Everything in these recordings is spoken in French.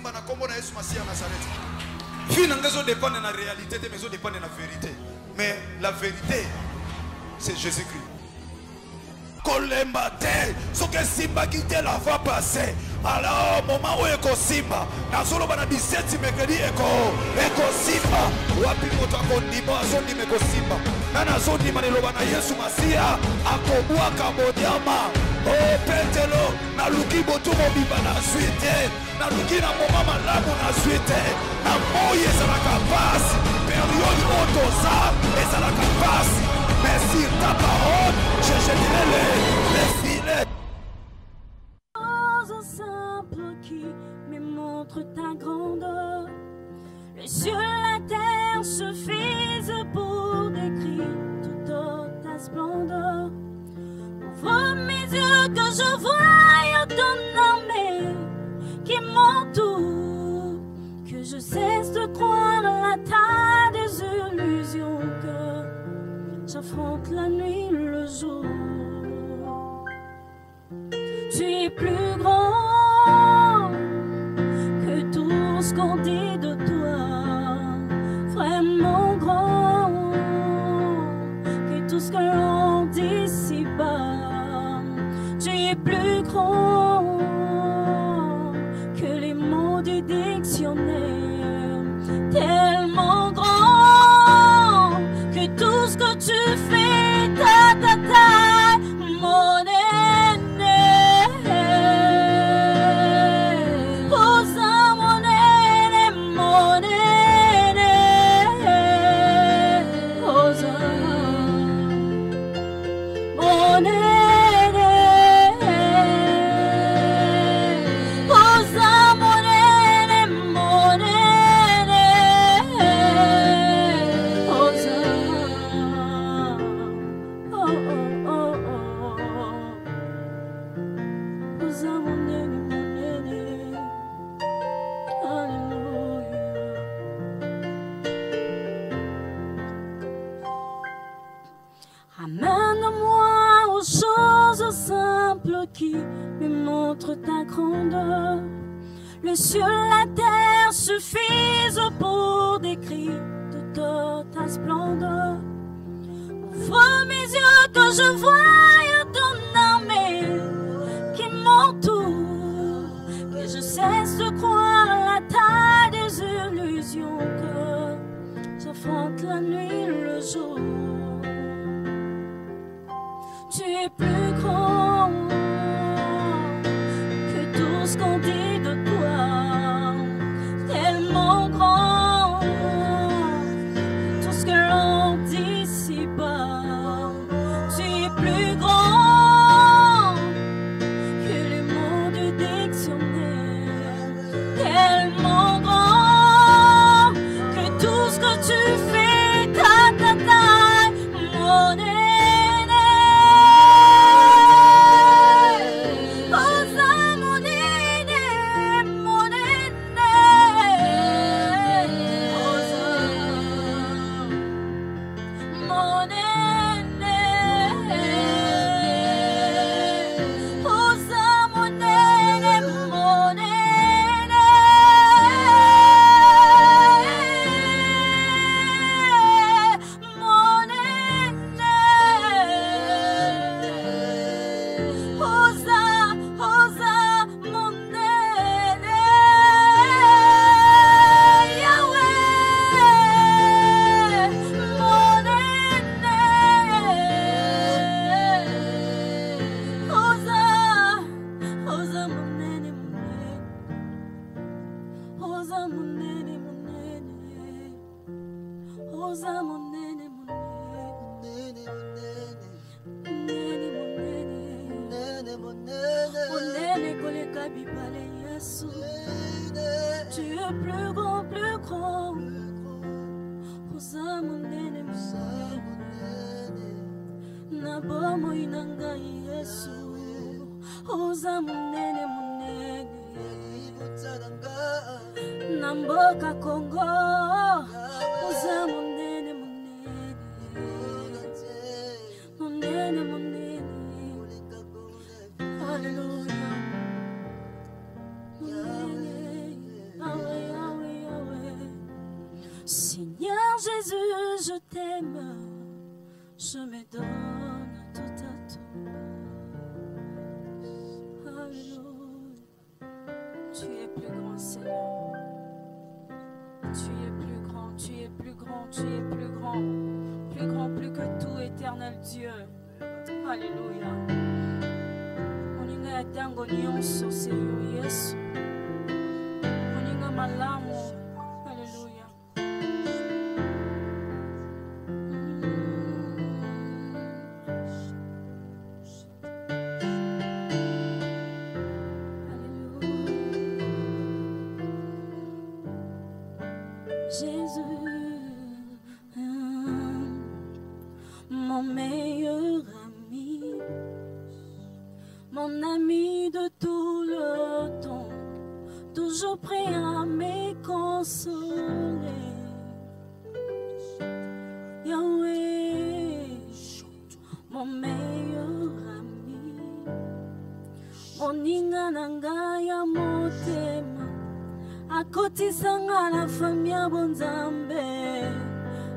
simba na kombo na Yesu Masia Nazareth. Vie n'a pas dépendre de la réalité, mais ça dépend de la vérité. Mais la vérité, c'est Jésus-Christ. Kolembate, ce que Simba qui te la va passer. Alors, moment où Eko Simba, na solo bana 17 mercredi Eko Simba, wapi moto akondima azondi Eko Simba. Na azondi maneloba na Yesu Masia, akobua kabodiama. Oh Petelo, na luki botu mobiba na suite, na luki na moma malamu na suite, na moye ezalaka pasi, période otoza ezalaka pasi. Mais sur ta parole, je dirai les filets. Un simple qui me montre ta grandeur. Les cieux, la terre suffisent pour décrire toute ta splendeur. Ouvre mes yeux que je voie ton armée qui m'entoure, que je cesse de croire la taille des illusions, que j'affronte la nuit, le jour. Tu es plus grand que tout ce qu'on dit de toi, vraiment grand que tout ce que l'on dit si bas. Tu es plus grand que les mots du dictionnaire, tellement grand que tout ce que tu fais, ta, mon aîné. Rosa, mon aîné, mon aîné. Rosa, mon aîné. Rosa, mon aîné, mon aîné. Rosa. Oh, oh, oh, oh. Rosa, mon aîné. Alléluia. Amène-moi aux choses simples qui me montrent ta grandeur. Le ciel, la terre suffisent pour décrire toute ta splendeur. Ouvre mes yeux que je voie ton armée qui m'entoure, que je cesse de croire la taille des illusions, que j'affronte la nuit, le jour. Tu es plus grand que tout ce qu'on dit de toi, tellement grand, tout ce que l'on dit si bas. Tu es plus grand que les mots du dictionnaire, tellement grand que tout ce que tu fais, ta, mon aîné. Rosa, mon aîné, mon aîné. Rosa, mon aîné. Rosa, mon aîné, mon aîné. Mon aîné. Rosa, Rosa, mon aîné. Yahweh, mon aîné. Rosa, Rosa, mon aîné, mon aîné. Rosa, mon aîné, mon aîné. Rosa, mon aîné, mon aîné. Mon aîné, koleka bibale Yesu. Tu es plus grand, plus grand. Rosa, mon aîné, mon aîné. Nabomo inanga Yesu. Rosa, mon aîné, mon aîné. Namboka Congo. Rosa, mon aîné, mon aîné. Mon aîné, mon aîné. Alléluia. Mon aîné. Seigneur Jésus, je t'aime, je me donne tout à toi. Alléluia. Tu es plus grand, Seigneur. Tu es plus grand, tu es plus grand, tu es plus grand. Plus grand, plus que tout, éternel Dieu. Alléluia. Moninga yatango nyonso seyo Yesu. Moninga malamu. Alléluia. Jésus, mon meilleur ami, mon ami de tout le temps, toujours prêt à me consoler. Yahweh, mon meilleur ami, moninga nanga ya motema. Akotisanga la famille bonzambe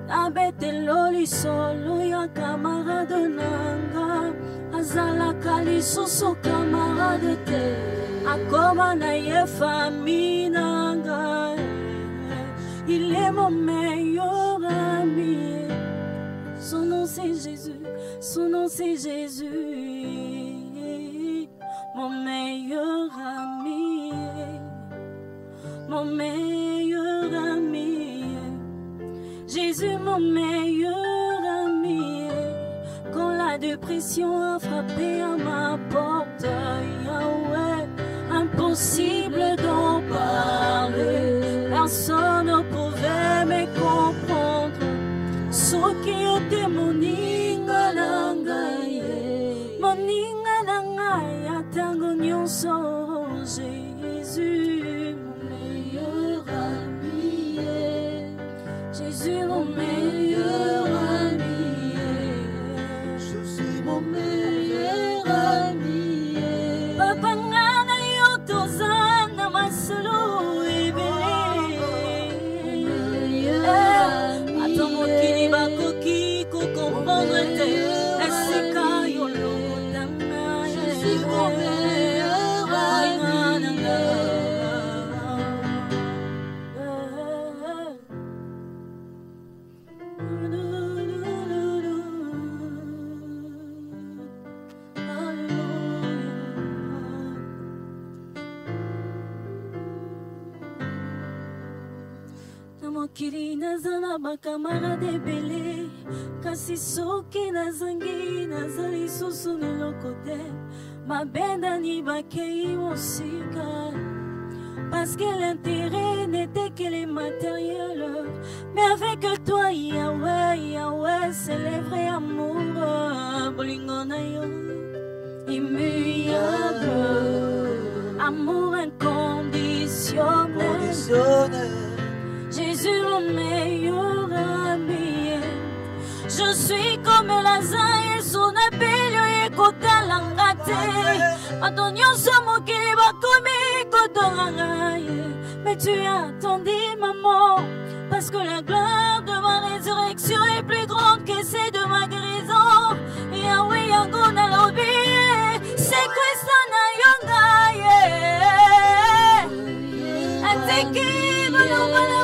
Abetelo lisolo ya camarade nanga Azalaka lisusu camarade te Akoma na ye famille nanga Il est mon meilleur ami Son nom c'est Jésus, son nom c'est Jésus Mon meilleur ami Mon meilleur ami, Jésus mon meilleur ami. Quand la dépression a frappé à ma porte, Yahweh, impossible d'en parler. Personne ne pouvait me comprendre. Soki ote moninga nangaye, moninga nangaya tango nyonso Jésus. Jésus mon meilleur ami, je suis mon meilleur ami. Papa ngana yotozana masolo ebele. Attends mon kili bakoki ko comprendre te. Esika yolo danga. Je suis mon meilleur ami. Mokili nazala bakamarade ebele kasi soki nazangi nazali susu leloko te mabendani bakei mosika parce que l'intérêt n'était que les matériels mais avec toi Yahweh Yahweh c'est le vrai amour bolingo na yo immuable amour inconditionnel Jésus mon meilleur ami Je suis comme Lazare son appel ekota langate Antonio somokili bakomi kotongangaye Mais tu as attendu maman Parce que la gloire de ma résurrection est plus grande que celle de ma guérison Yahweh yango na lobi C'est Christ na yongaye Ateki balobala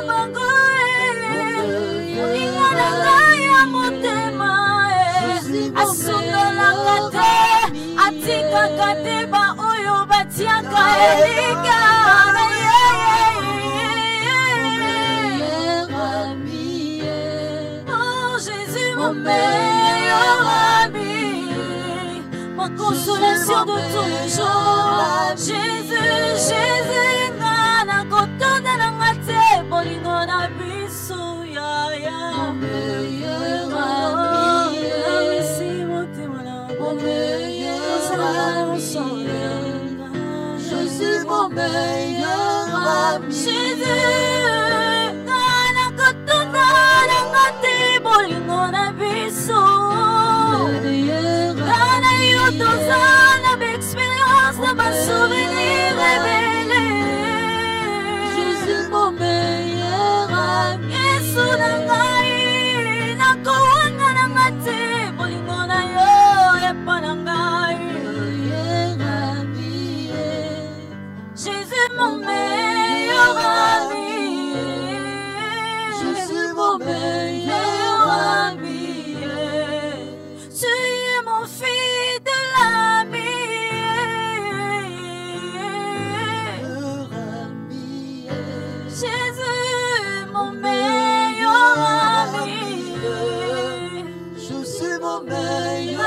Asundolakate, atikakate ba oyo batiaka elika Oh Jésus mon meilleur ami Ma consolation de tous les jours Jésus, Jésus Ngana kotona na ngate Bolingo na biso ya Mon meilleur ami Je suis mon meilleur ami Jésus Nana kotuna nangate bolingo na biso Nana yotozana b'expérience na ba souvenir révélé Jésus mon meilleur ami Jésus mon meilleur ami, je suis mon meilleur ami. Tu es mon fidèle ami. Jésus mon meilleur ami, je suis mon meilleur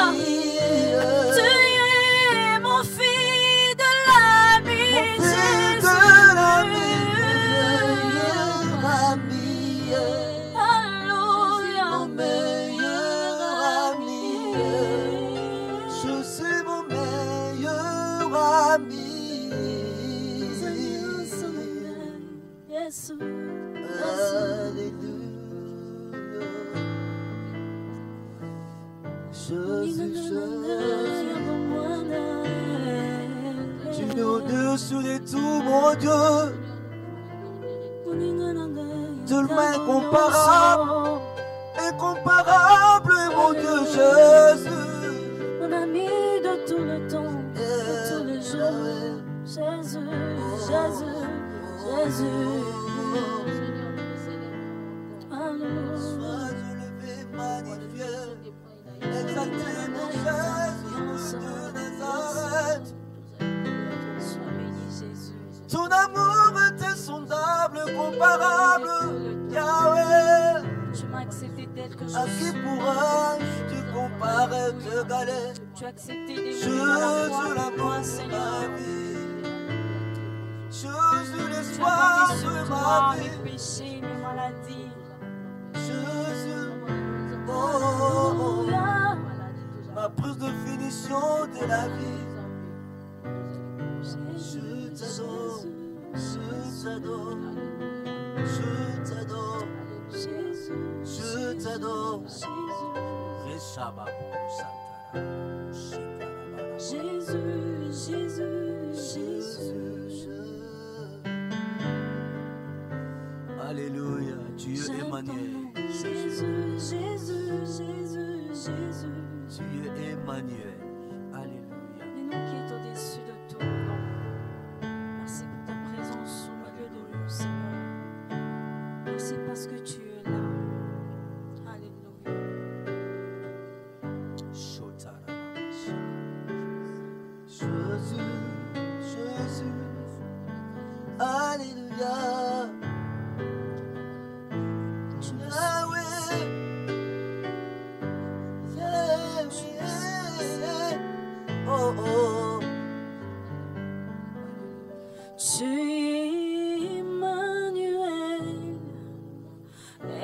ami. Tu es au-dessus de tout, mon Dieu. Tellement incomparable, incomparable, mon Dieu Jésus. Mon ami de tout le temps, de tous les jours. Jésus, Jésus, Jésus. Sois élevé, magnifié, exalté, mon Jésus de Nazareth. Ton amour est insondable, comparable, Yahweh. Tu m'as accepté tel que je suis. À qui pourrais-je te comparer, te galer? Tu as accepté des Jésus, l'amour de ma vie. Jésus, l'espoir de ma vie. Mes péchés, mes maladies. Jésus, oh, ma prise de finition de la vie. Je t'adore, je t'adore, je t'adore, je t'adore. Jésus, Jésus, Jésus. Alléluia, Dieu Emmanuel. Jésus, Jésus, Jésus, Jésus. Dieu Emmanuel. Alléluia. Le nom qui est au-dessus de tout nom. Merci pour ta présence au milieu de nous, Seigneur. Merci parce que tu es là. Alléluia. Jésus, Jésus. Alléluia. Oh, oh. Tu es Emmanuel,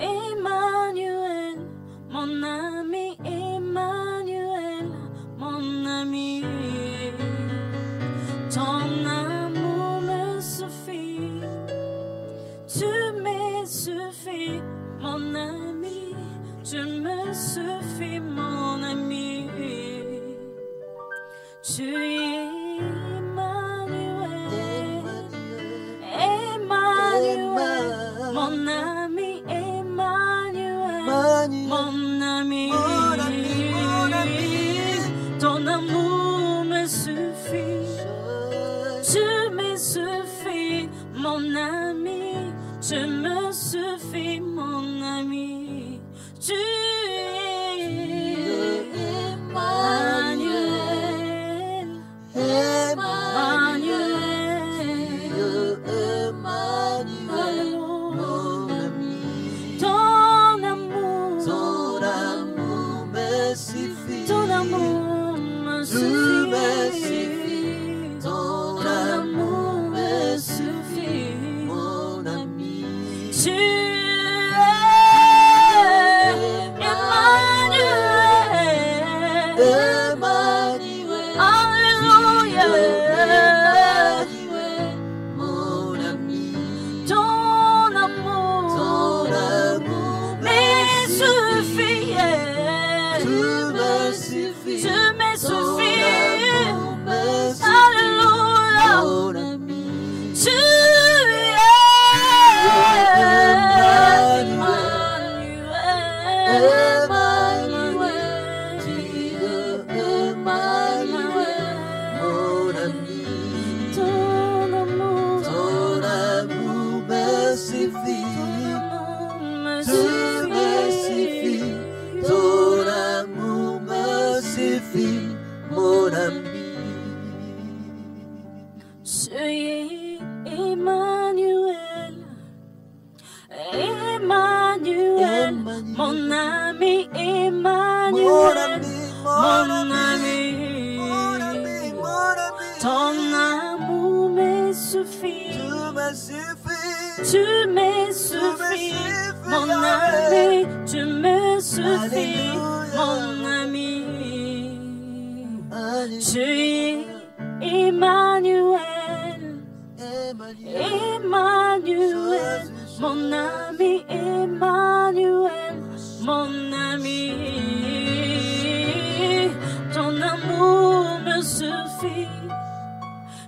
Emmanuel, mon ami Emmanuel, mon ami. Ton amour me suffit, tu me suffis, mon ami, tu me suffis, mon ami. Tu es Emmanuel, Emmanuel, mon ami Emmanuel, mon ami, mon ami. Ton amour me suffit, tu me suffis, mon ami, tu me suffis, mon ami. Tu es Emmanuel, Emmanuel, Emmanuel, mon ami. ton amour me suffit. Ton amour me suffit. Ton amour me suffit, mon ami. Tu es me suffis. Tu me suffis, mon ami. Tu me suffis, mon ami. Tu es Emmanuel. Emmanuel, mon ami. Emmanuel, mon ami. Ton amour me suffit.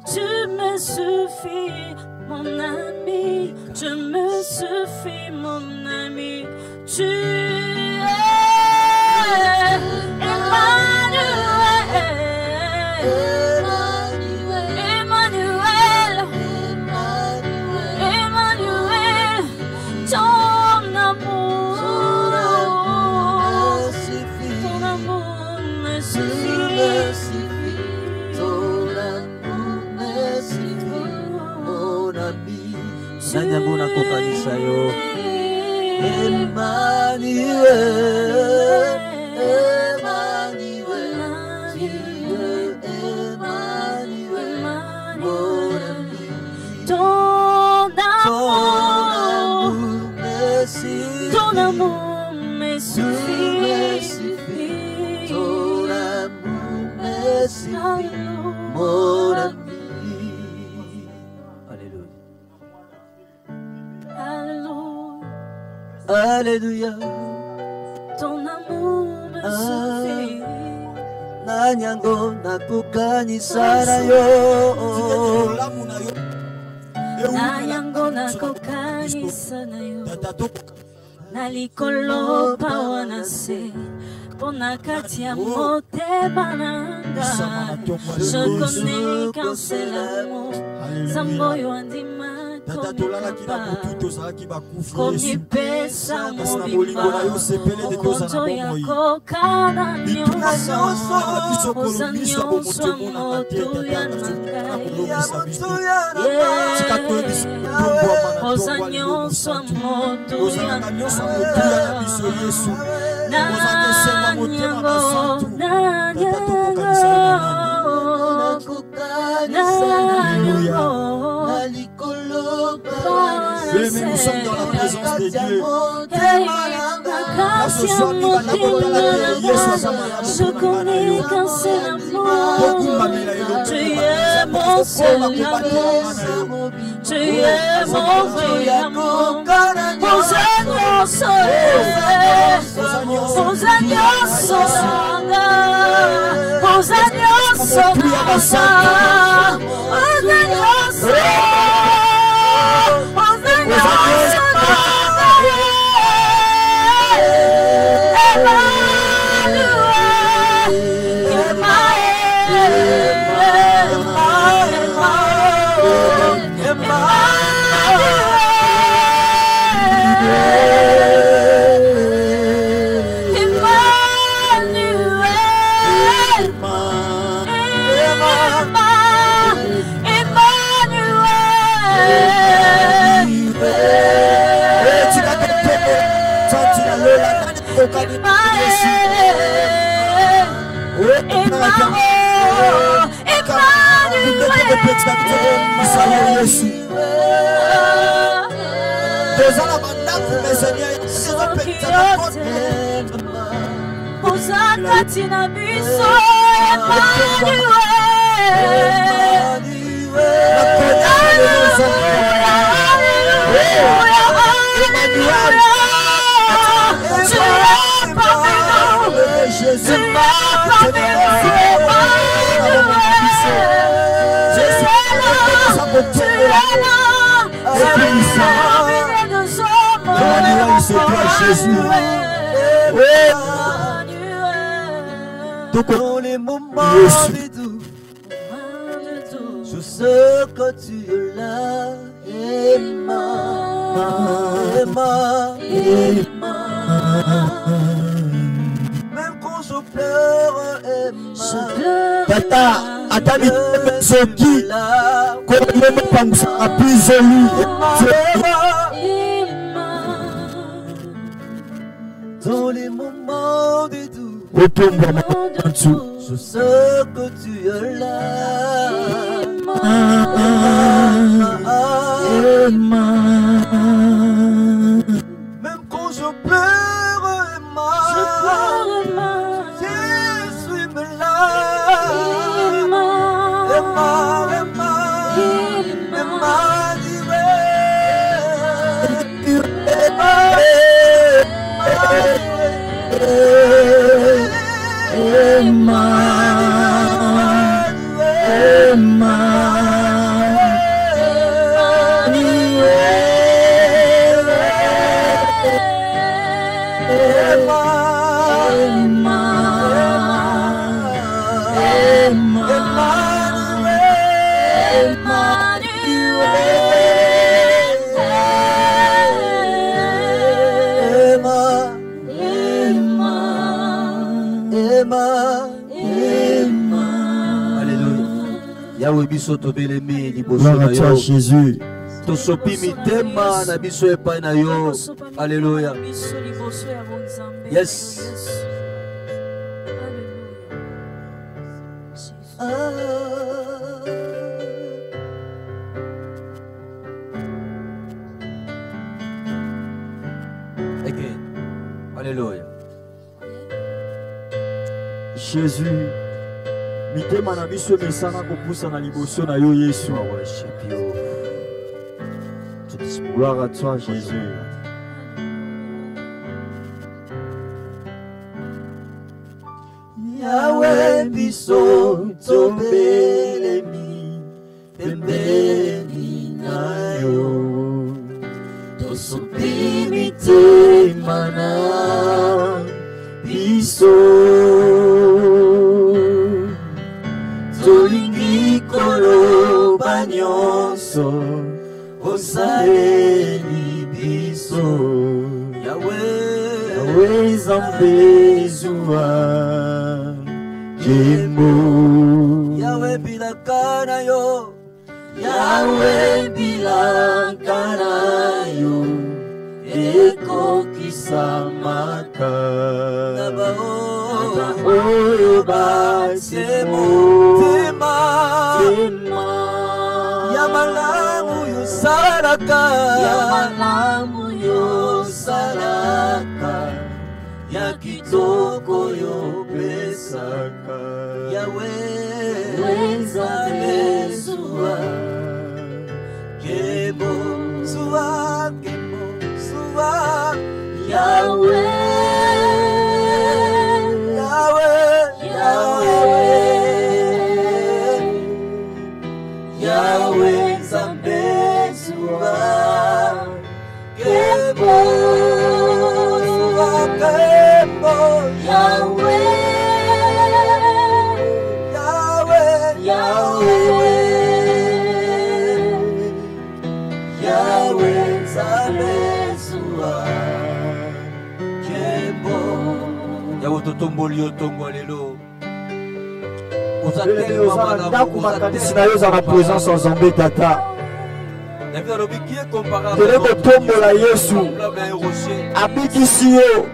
Tu me suffis, mon ami. Tu me suffis, mon ami. Tu es Emmanuel. Emmanuel. Emmanuel. Ton amour. Ton amour me suffit. Nanyango na kokanisa yo Emmanuel, Emmanuel, Emmanuel, mon ami. Ton amour me suffit. Ton amour me suffit, mon ami. Alléluia. Ton amour me suffit. Nanyango nakukanisa na yo. Nanyango nakukanisa na yo. Nalikolo pawanase. Pona katia motema nanga. Je connais qu'un seul amour. Zamboyo andima. Komipesa mobimba okoto yako kana nyonso oza nyonso moto ya nangai oza nyonso moto ya Mais nous sommes dans la présence de Dieu. Je connais qu'un seul amour. Tu es mon seul amour. Tu es mon vrai amour. Aux agneaux soleil, aux agneaux soleil, aux agneaux soleil, aux agneaux soleil. Katina biso dans les moments de doute, je sais que tu es là, Emma, Emma, Emma. Même quand je pleure, Emma, Tata, Atami Soki, Koyema Pamsa, Apizoli, dans les moments de doute, je sais que tu es là, biso tobelemi liboso Gloire na à toi, yo. Jésus. Tosopi mitema na biso epai na yo. Alléluia. Yes. Again. Alléluia. Jésus. Mitema na biso mesana kopusa na liboso na yo Yesu. I worship you. Gloire à toi, Jésus. Yahweh biso tobelemi pembeni na yo. Tosopi mitema na biso. Tolingi koloba nyonso osaleli biso. Yahweh Nzambe zuwa Jembo. Yahweh bilaka na yo. Yahweh bilaka na yo. Ekokisamaka oyo basemo tema ya malamu yo salaka ya kitoko yo pesaka. Yahweh Nzambe zuwa Kebo zuwa Kebo zuwa Yahweh Yahweh Nzambe zuwa Kebo Yahweh Nzambe zuwa Kebo. Yawo totomboli otongo lelo. Ndaku makanisi na yo za na présence Nzambe tata. Tele kotombola Yesu. Abikisi yo.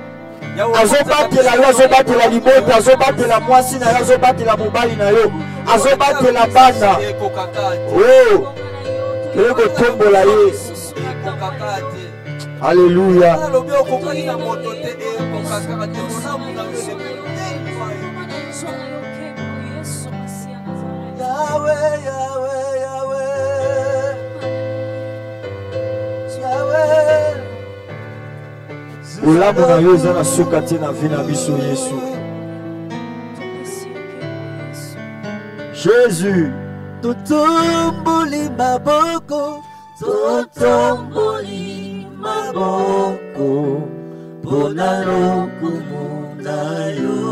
Azobatela yo, azobatela libota, azobatela mwasi na yo, azobatela mobali na yo, azobatela bana. Oh, tele kotombola ye. Alléluia. Yahweh, Yahweh, Yahweh, Yahweh. Olamu na yo eza na suka te na vie na biso Yesu. Jésus. Totomboli maboko, totomboli maboko, pona lokumu na yo.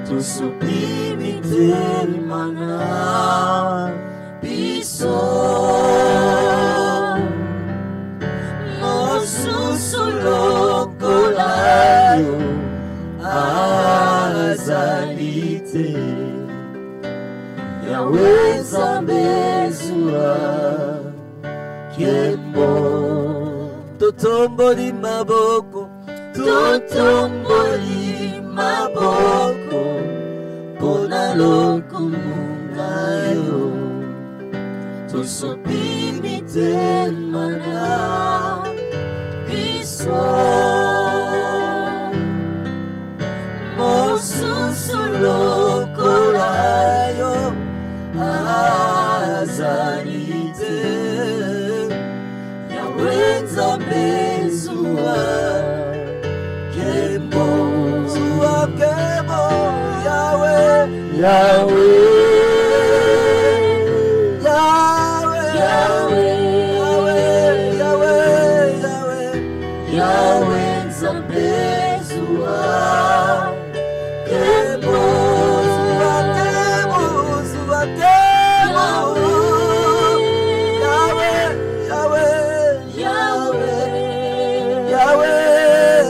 Tosopi mitema na biso. Mosusu lokola yo azali te. Yahweh Nzambe zuwa Kembo. Totomboli maboko, totomboli maboko, pona lokumu na yo. Tosopi mitema na biso. Mosusu lokola yo azali te. Yahweh Nzambe zuwa Kembo. Zuwa Kembo. Yahweh, Yahweh, Yahweh, Yahweh, Yahweh, Yahweh, Yahweh Nzambe zuwa Kembo. Zuwa Kembo, zuwa Kembo. Yahweh, Yahweh, Yahweh, Yahweh,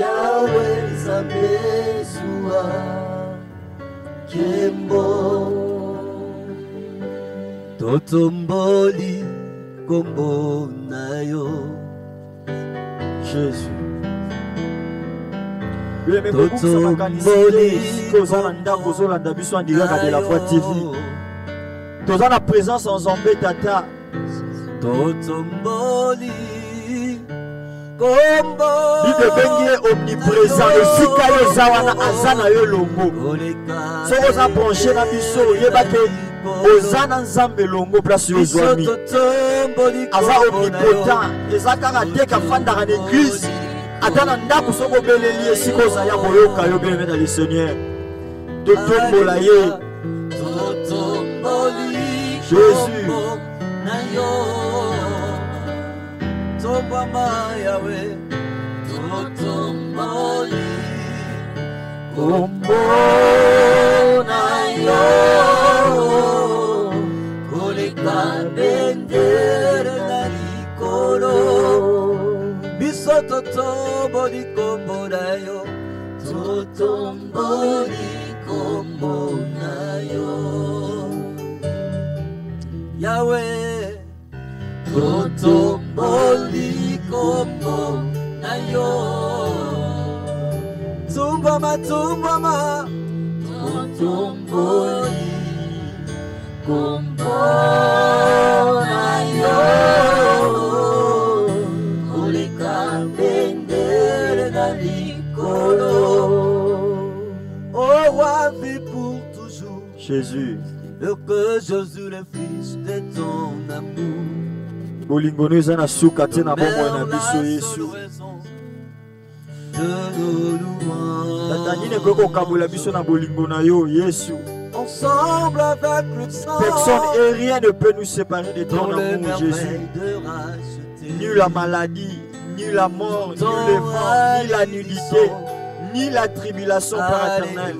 Yahweh Nzambe zuwa Kembo. Totomboli kombo na yo. Jésus. Le même beaucoup ça m'a canisé. Kozalanda kozolanda biso andira de la voix TV. Toza na présence en Zambé tata. Totomboli kombo. Bible bengi omniprésent. Le sikayo zawana azana yo longo. So oza branché na biso yebake ozana nzambe longo place yo zwami. Aza omnipotent. Eza kaka te ka fanda na l'église. Atana ndako soko beleli esiko za ya boyoka yo bien dans le Seigneur. Totombola ye. Jésus. Tombama Yahweh, Totomboli kombo na yo, koleka bendere na likolo. Biso totomboli kombo na yo, Totomboli kombo na yo, Yahweh. Totomboli kombo na yo. Tumbama, tumbama, Totomboli kombo na yo. Koleka bendere na likolo. Oh, roi, vis pour toujours. Jésus. Que Jésus le fils de ton amour. Bolingono eza na suka te na bomoi na biso Yesu. Tata nini ekoki kokabola biso na bolingo na yo Yesu. Ensemble avec le sang. Personne et rien ne peut nous séparer de ton amour Jésus. Ni la maladie, ni la mort, ni le vent, ni la nudité, ni la tribulation par éternelle.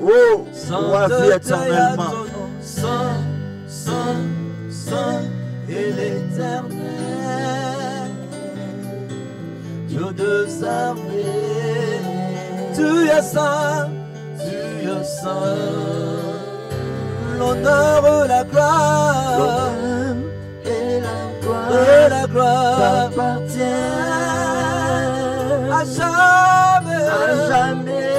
Oh, roi vie éternellement. Saint, Saint, Saint et l'éternel, Dieu des armées. Tu es saint, tu es saint. L'honneur, la gloire, et la gloire t'appartient à jamais, à jamais.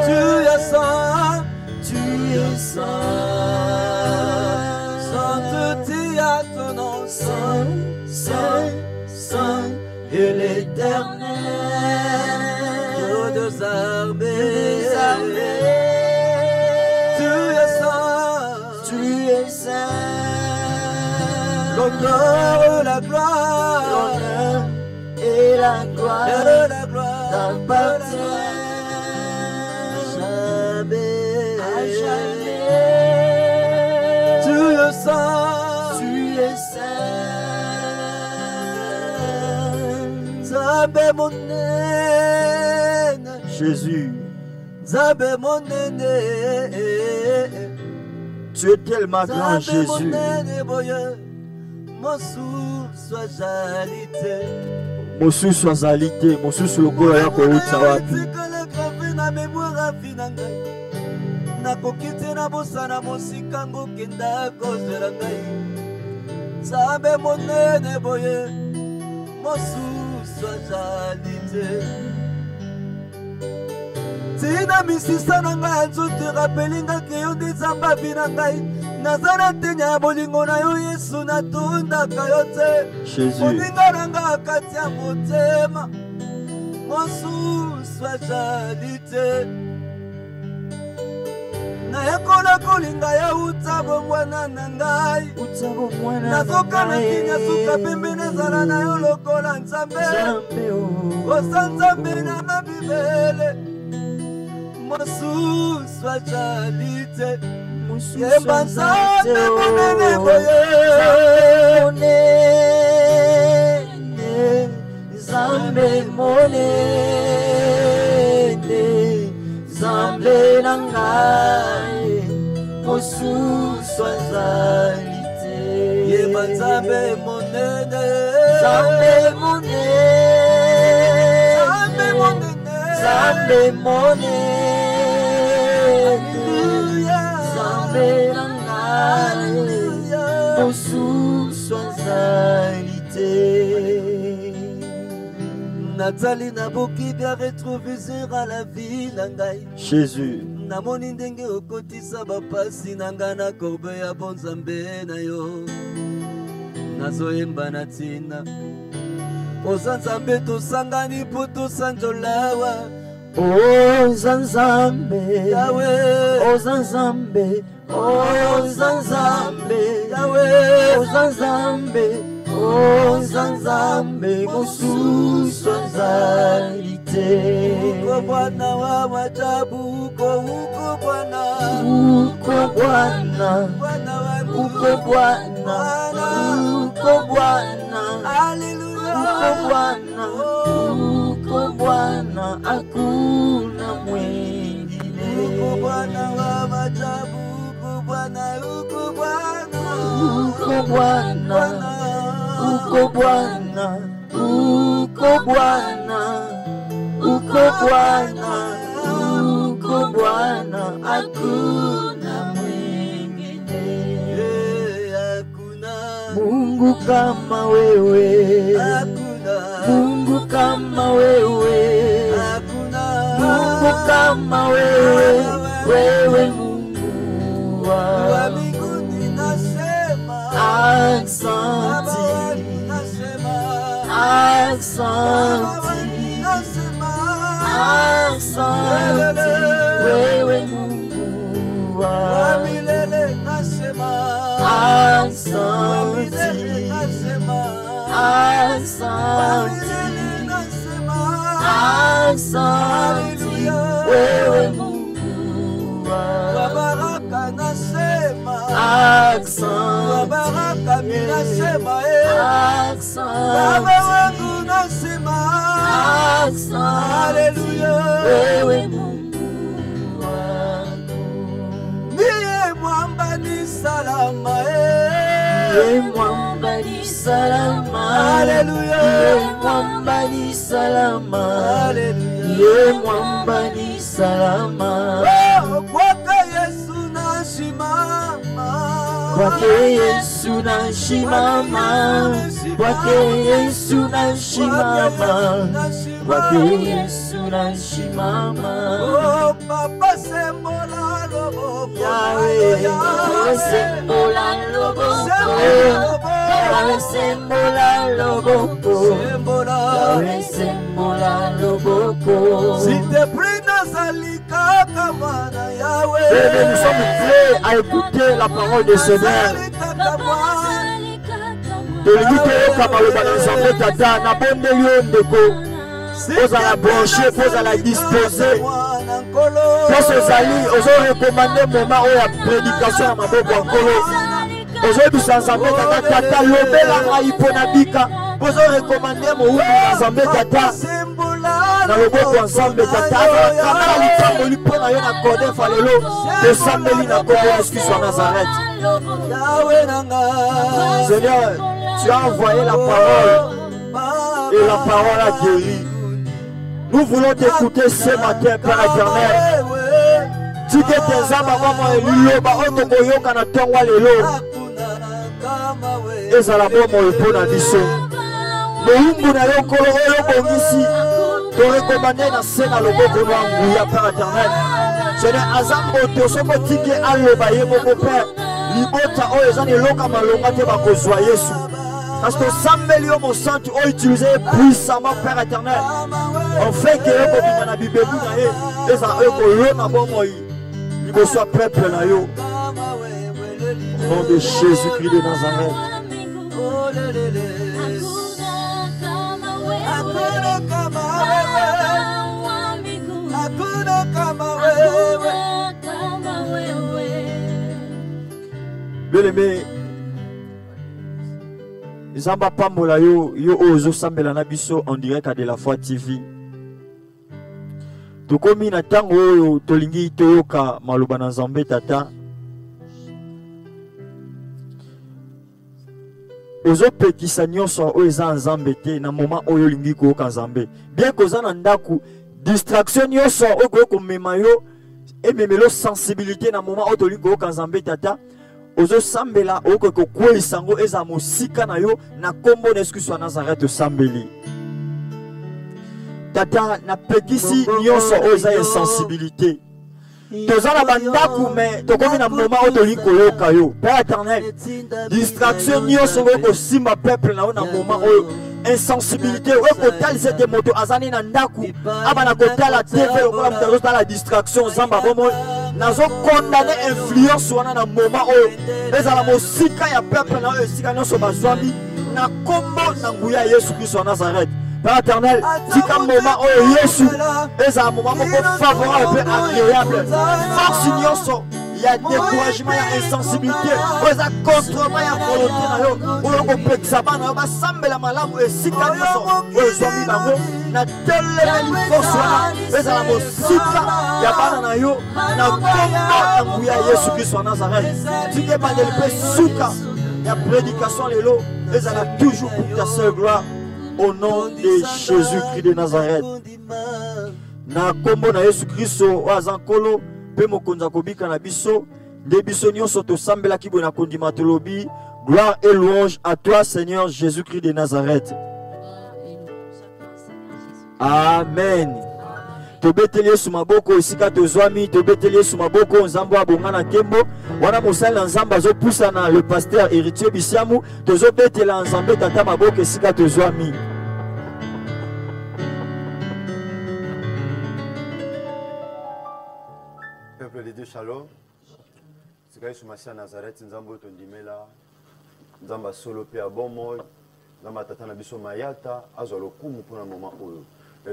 Tu es saint, tu es saint. Sainteté à ton nom, saint, saint, saint et l'éternel, Dieu des armées. Tu es saint, tu es saint. L'honneur, la gloire, et la gloire t'appartient. À jamais, tu es saint, Zabe mon nene, Jésus. Zabe mon nene, Tu es tellement grand Jésus. Zabe mon nene boye, mon sou soit jalité. Mosusu azalite, mosusu lokola ya kouta wapi. Na mémoire finanga nakoki te na bosana mosika ngokenda kozela ngai. Nzambe monene boye mosusu azali te. Tina misisa na ngai nzoto rapelingaki yo nde nzambe avi na ngai. Naza na tenya ya bolingo na yo Yesu natundaka yo te. Moninga na ngai kati ya motema mosusu azali te. Nayekola kolinga ya uta bongwana na ngai. Nazokana kinya suka pembe nezala na yo lokola nzambe. Osa nzambe na mabibele mosusu azali te. Yemba nzambe monene boye, Nzambe monene, Nzambe na ngai mosusu azali te. Yemba nzambe monene, Nzambe monene, Nzambe monene, Nzambe na ngai mosusu azali te. Nathalie naboki bien retrouver à la vie na ngai. Jésus. Namoni ndenge okotisa bapasi na ngai na korbe ya bonzambe na yo. Nazoyemba na tina. Oza nzambe tosangani po tosanjolawa. Oza nzambe Yahweh. Oza nzambe Oza nzambe Yahweh. Oza nzambe Oza nzambe mosusu azali te. Uko Bwana wa majabu, uko Bwana. Uko Bwana, Bwana wangu. uko Bwana, uko Bwana, Hallelujah. uko Bwana, uko Bwana, hakuna mwingine. Uko Bwana wa majabu, uko Bwana, uko Bwana. Uko Bwana, uko Bwana, uko Bwana, uko Bwana, uko Bwana, hakuna mwingine. Hakuna Mungu kama wewe, hakuna Mungu kama wewe, hakuna Mungu kama wewe, wewe Mungu wa wa mbinguni nasema asante, nasema asante, nasema asante, wewe Mungu wa wa milele nasema asante, nasema asante, asante, wewe Mungu wa wa baraka nasema asante, baraka minasema baba asante, wangu nasema asante, haleluya wewe Mungu wangu. niye mwamba ni salama Ye mwamba ni salama, Haleluya. Ye mwamba ni salama, haleluya Ye mwamba ni salama. kwake Yesu nasimama Kwake Yesu nashimama, kwake Yesu nashimama, kwake Yesu nashimama. oh papa sembola loboko Yahweh, Yahweh sembola loboko, Yahweh sembola loboko, Yahweh sembola loboko. s'il te plaît nazali kaka mwana Yahweh Bébé, nous sommes prêts à écouter la parole de Seigneur. nazali kaka mwana Tolingi toyoka maloba na Nzambe tata na bondeli yo ndeko ozala branché mpo ozala dispose mwana nkolo mposo ozali ozorekomande moma oyo ya prédication ya maboko ya nkolo ozoyebisa Nzambe tata tata lobela ngai mpo na bika mpo ozorekomande mowumbu na Nzambe tata na loboko ya Nzambe tata azakamala litamboli mpo na yo na kodefa lelo tosambeli na kombo Yesu Kristo ya Nazareth. Yahweh nanga Seigneur, tu as envoyé la parole et la parole a guéri. Nous voulons t'écouter ce matin, Père éternel. Tu que tes âmes avant liloba otoko yoka na tongwa lelo. Ezala bomo epona biso. Moumbu na yo kolo oyo bongisi. To recommandé na se na loboko na nguya, Père éternel. Seigneur, azambo to soko tike aloba ye moko Père. Libota oyo ezani loka malonga te bakozwa Yesu. Parce que sambeli yo mosantu o utilisé puissamment Père éternel. On fait que yo kobima na bibebu na ye eza oyo kolona bomoi liboso ya peuple na yo. Au nom de Jésus-Christ de Nazareth. Bien-aimé, Zamba pambola yo ozo sambela na biso en direct à De La Foi TV. Tokomi na tango oyo tolingi toyoka maloba na Nzambe tata. Ozo pekisa nyonso oyo eza Nzambe te na moment oyo lingi koyoka Nzambe. Bien koza na ndaku distraction nyonso oyo komema yo ememelo sensibilité na moment oyo tolingi koyoka Nzambe tata. ozo sambela oko ko kwesango eza mosika na yo na kombo na Yesu Kristo wa Nazareth sambeli. Tata na pekisi nyonso oza insensibilité. Tozana bandaku mais tokomi na moment o toli koyoka yo. Père éternel, distraction nyonso ko simba peuple na na moment o insensibilité o ko talise de moto azani na ndaku abana ko tala TV o ko mtazo tala distraction zamba bomo nazo condamner influence wana na moment o ezala mosika ya peuple na esika nyonso bazwami na kombo na nguya Yesu Kristo wa Nazareth. Père éternel, si comme moment où Jésus est un moment favorable et agréable, force nyonso, il y a découragement, il y a insensibilité, il y a contrôlement, il y a volonté, il y a complexement, il y a semble la malamu et si comme nyonso, il y a mis bango, na telle force il y a la mosika, il y a pas na yo, na kombo na Yesu Christ wa Nazareth. Si que pas de souka, il y a prédication les lots, il y a toujours pour ta seule gloire. Au nom de Jésus-Christ de Nazareth. Na kombo na Yesu Kristo wazankolo pe mokonza kobika na biso de biso nyonso to sambela kibo na kondima tolobi gloire et louange à toi Seigneur Jésus-Christ de Nazareth. Amen. Tobeteli Yesu maboko esika tozwami tobeteli Yesu maboko nzambo abonga na tembo wana mosali na nzambo azopusa na le pasteur héritier Bisiamu tozobetela nzambe tata maboko esika tozwami. Peuple de Dieu, shalom. C'est Yesu Masia Nazareth nzambo tondimela nzamba solo pe abomo nzamba tata na biso mayata azwa lokumu pour un moment oyo.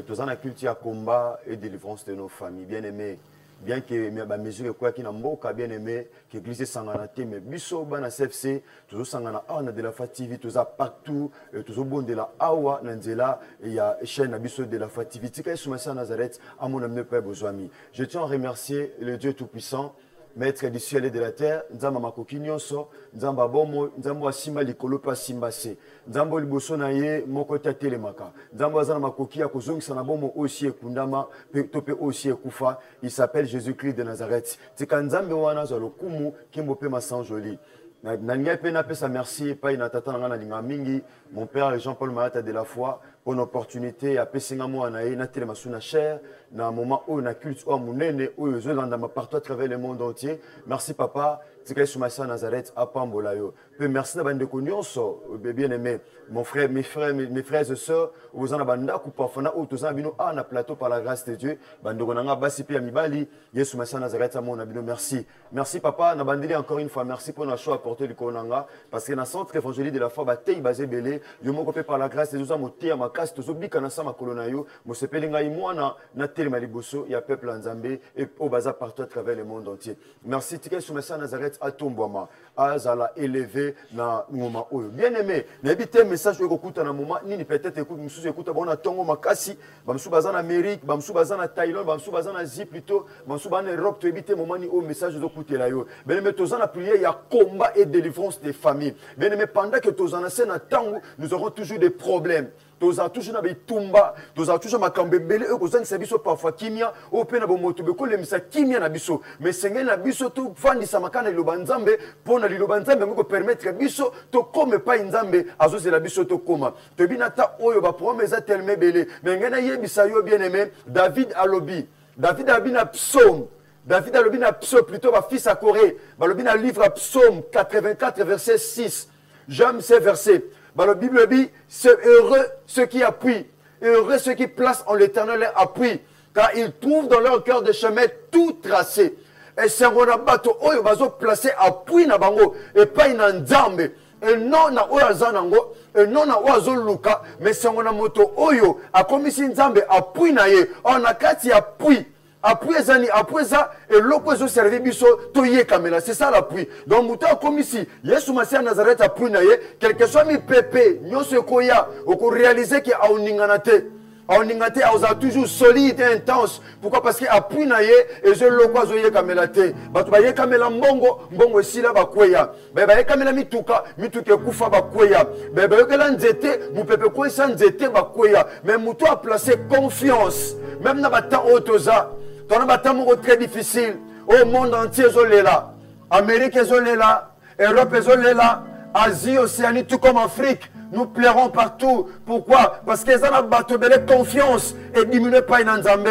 Tous en la culture combat et délivrance de nos familles. Bien aimés, bien que mes mesures quoi qui n'amboka bien aimé, que l'église s'engage mais biso bana CFC, toujours s'engage na de la fatigue, toujours partout, toujours bon de la awa nanzela il y a chaîne biso de la fatigue. Tika Yesu Nazareth à mon ami Père Bozwami. Je tiens à remercier le Dieu tout-puissant. Maître du ciel et de la terre, nzamba makoki nyonso, nzamba bomo, nzamba simba likolo pa simba se. Nzamba liboso na ye moko tatelemaka. Nzamba azana makoki ya kozongisa na bomo aussi ekundama, tope aussi ekufa. Il s'appelle Jésus-Christ de Nazareth. Tika nzambe wana za lokumu kimbo pe masanjoli. Na ngai pe na pesa merci pa ina tata na linga mingi, mon père Jean-Paul Mayata de la foi pour l'opportunité à pesinga mo na ye na telema suna cher na moment où na culte o munene o yozolanda ma partout à travers le monde entier. Merci papa. Tika Yesu Masia Nazareth à Pambola yo. Peu merci na bande konyonso bien aimé. Mon frère, mes frères et sœurs, vous en avez banda ku parfana ou tous en bino na plateau par la grâce de Dieu. Bande konanga basi pe amibali. Yesu Masia Nazareth à mon abino merci. Merci papa na bandeli encore une fois merci pour notre choix apporté du konanga parce que dans centre évangélique de la foi batei basé belé yo moko pe par la grâce de Dieu moté à ma casse tous obika na sama kolona yo mo sepeli ngai mwana na telema liboso ya peuple nzambe et au bazar partout à travers le monde entier. Merci Tika Yesu Masia Nazareth à Tombouama azala élevé na moment oyo. Bien aimé, n'habitez message que écoute na moment nini peut-être écoute mususu écoute bona tongo makasi bamsu bazana Amérique bamsu bazana Thaïlande bamsu bazana Asie plutôt bamsu bazana Europe to éviter moment ni au message de écouter là yo. Bien aimé tozana prière il y a combat et délivrance des familles. Bien aimé pendant que tozana c'est na tango nous aurons toujours des problèmes. Toza toujours na bitumba, toza toujours makambe belé e kozani sabiso parfois kimia, o pe na bomoto be ko lemisa kimia na biso, mais sengel na biso to fandisa makana liloba nzambe, pona liloba nzambe ngoko permettre biso to comme pas nzambe azoze la biso to koma. To binata oyo ba promesa telme belé, mais ngena yebisa yo bien aimé, David alobi na psaume. David alobi na psaume plutôt ba fils à Corée, ba lobi na livre psaume 84 verset 6. J'aime ces versets. Bah, la Bible dit, c'est heureux ceux qui appuient, heureux ceux qui placent en l'Éternel leur appui, car ils trouvent dans leur cœur des chemins tout tracés. Et c'est un bateau où ils vont placer appui na bango et pas une nzambe. Et non na oazanango, et non na oazoluka, mais c'est un moto oyo a commis nzambe appui na ye, on a kati appui. Après ça, et l'opposition servi biso toye kamela, c'est ça l'appui. Donc muta comme ici, Yesu Masia Nazareth appui na ye, quelque soit mi pepe, nyonso koya, oko réaliser que a oninganate. Oningate a toujours solide et intense. Pourquoi? Parce que appui na ye et je l'opposition ye kamela te. Batu ba ye kamela mbongo esila ba kweya. Ba ye kamela mituka kufa ba kweya. Ba ye kala nzete, mu pepe ko sa nzete ba kweya. Mais muto a placé confiance. Même na bata otoza. Ton bataille très difficile. Au monde entier, Zolela. Amérique, Zolela. Europe est là, Asie, Océanie, tout comme Afrique. Nous plairons partout. Pourquoi? Parce qu'ils ont battu confiance et diminué pas une Nzambe.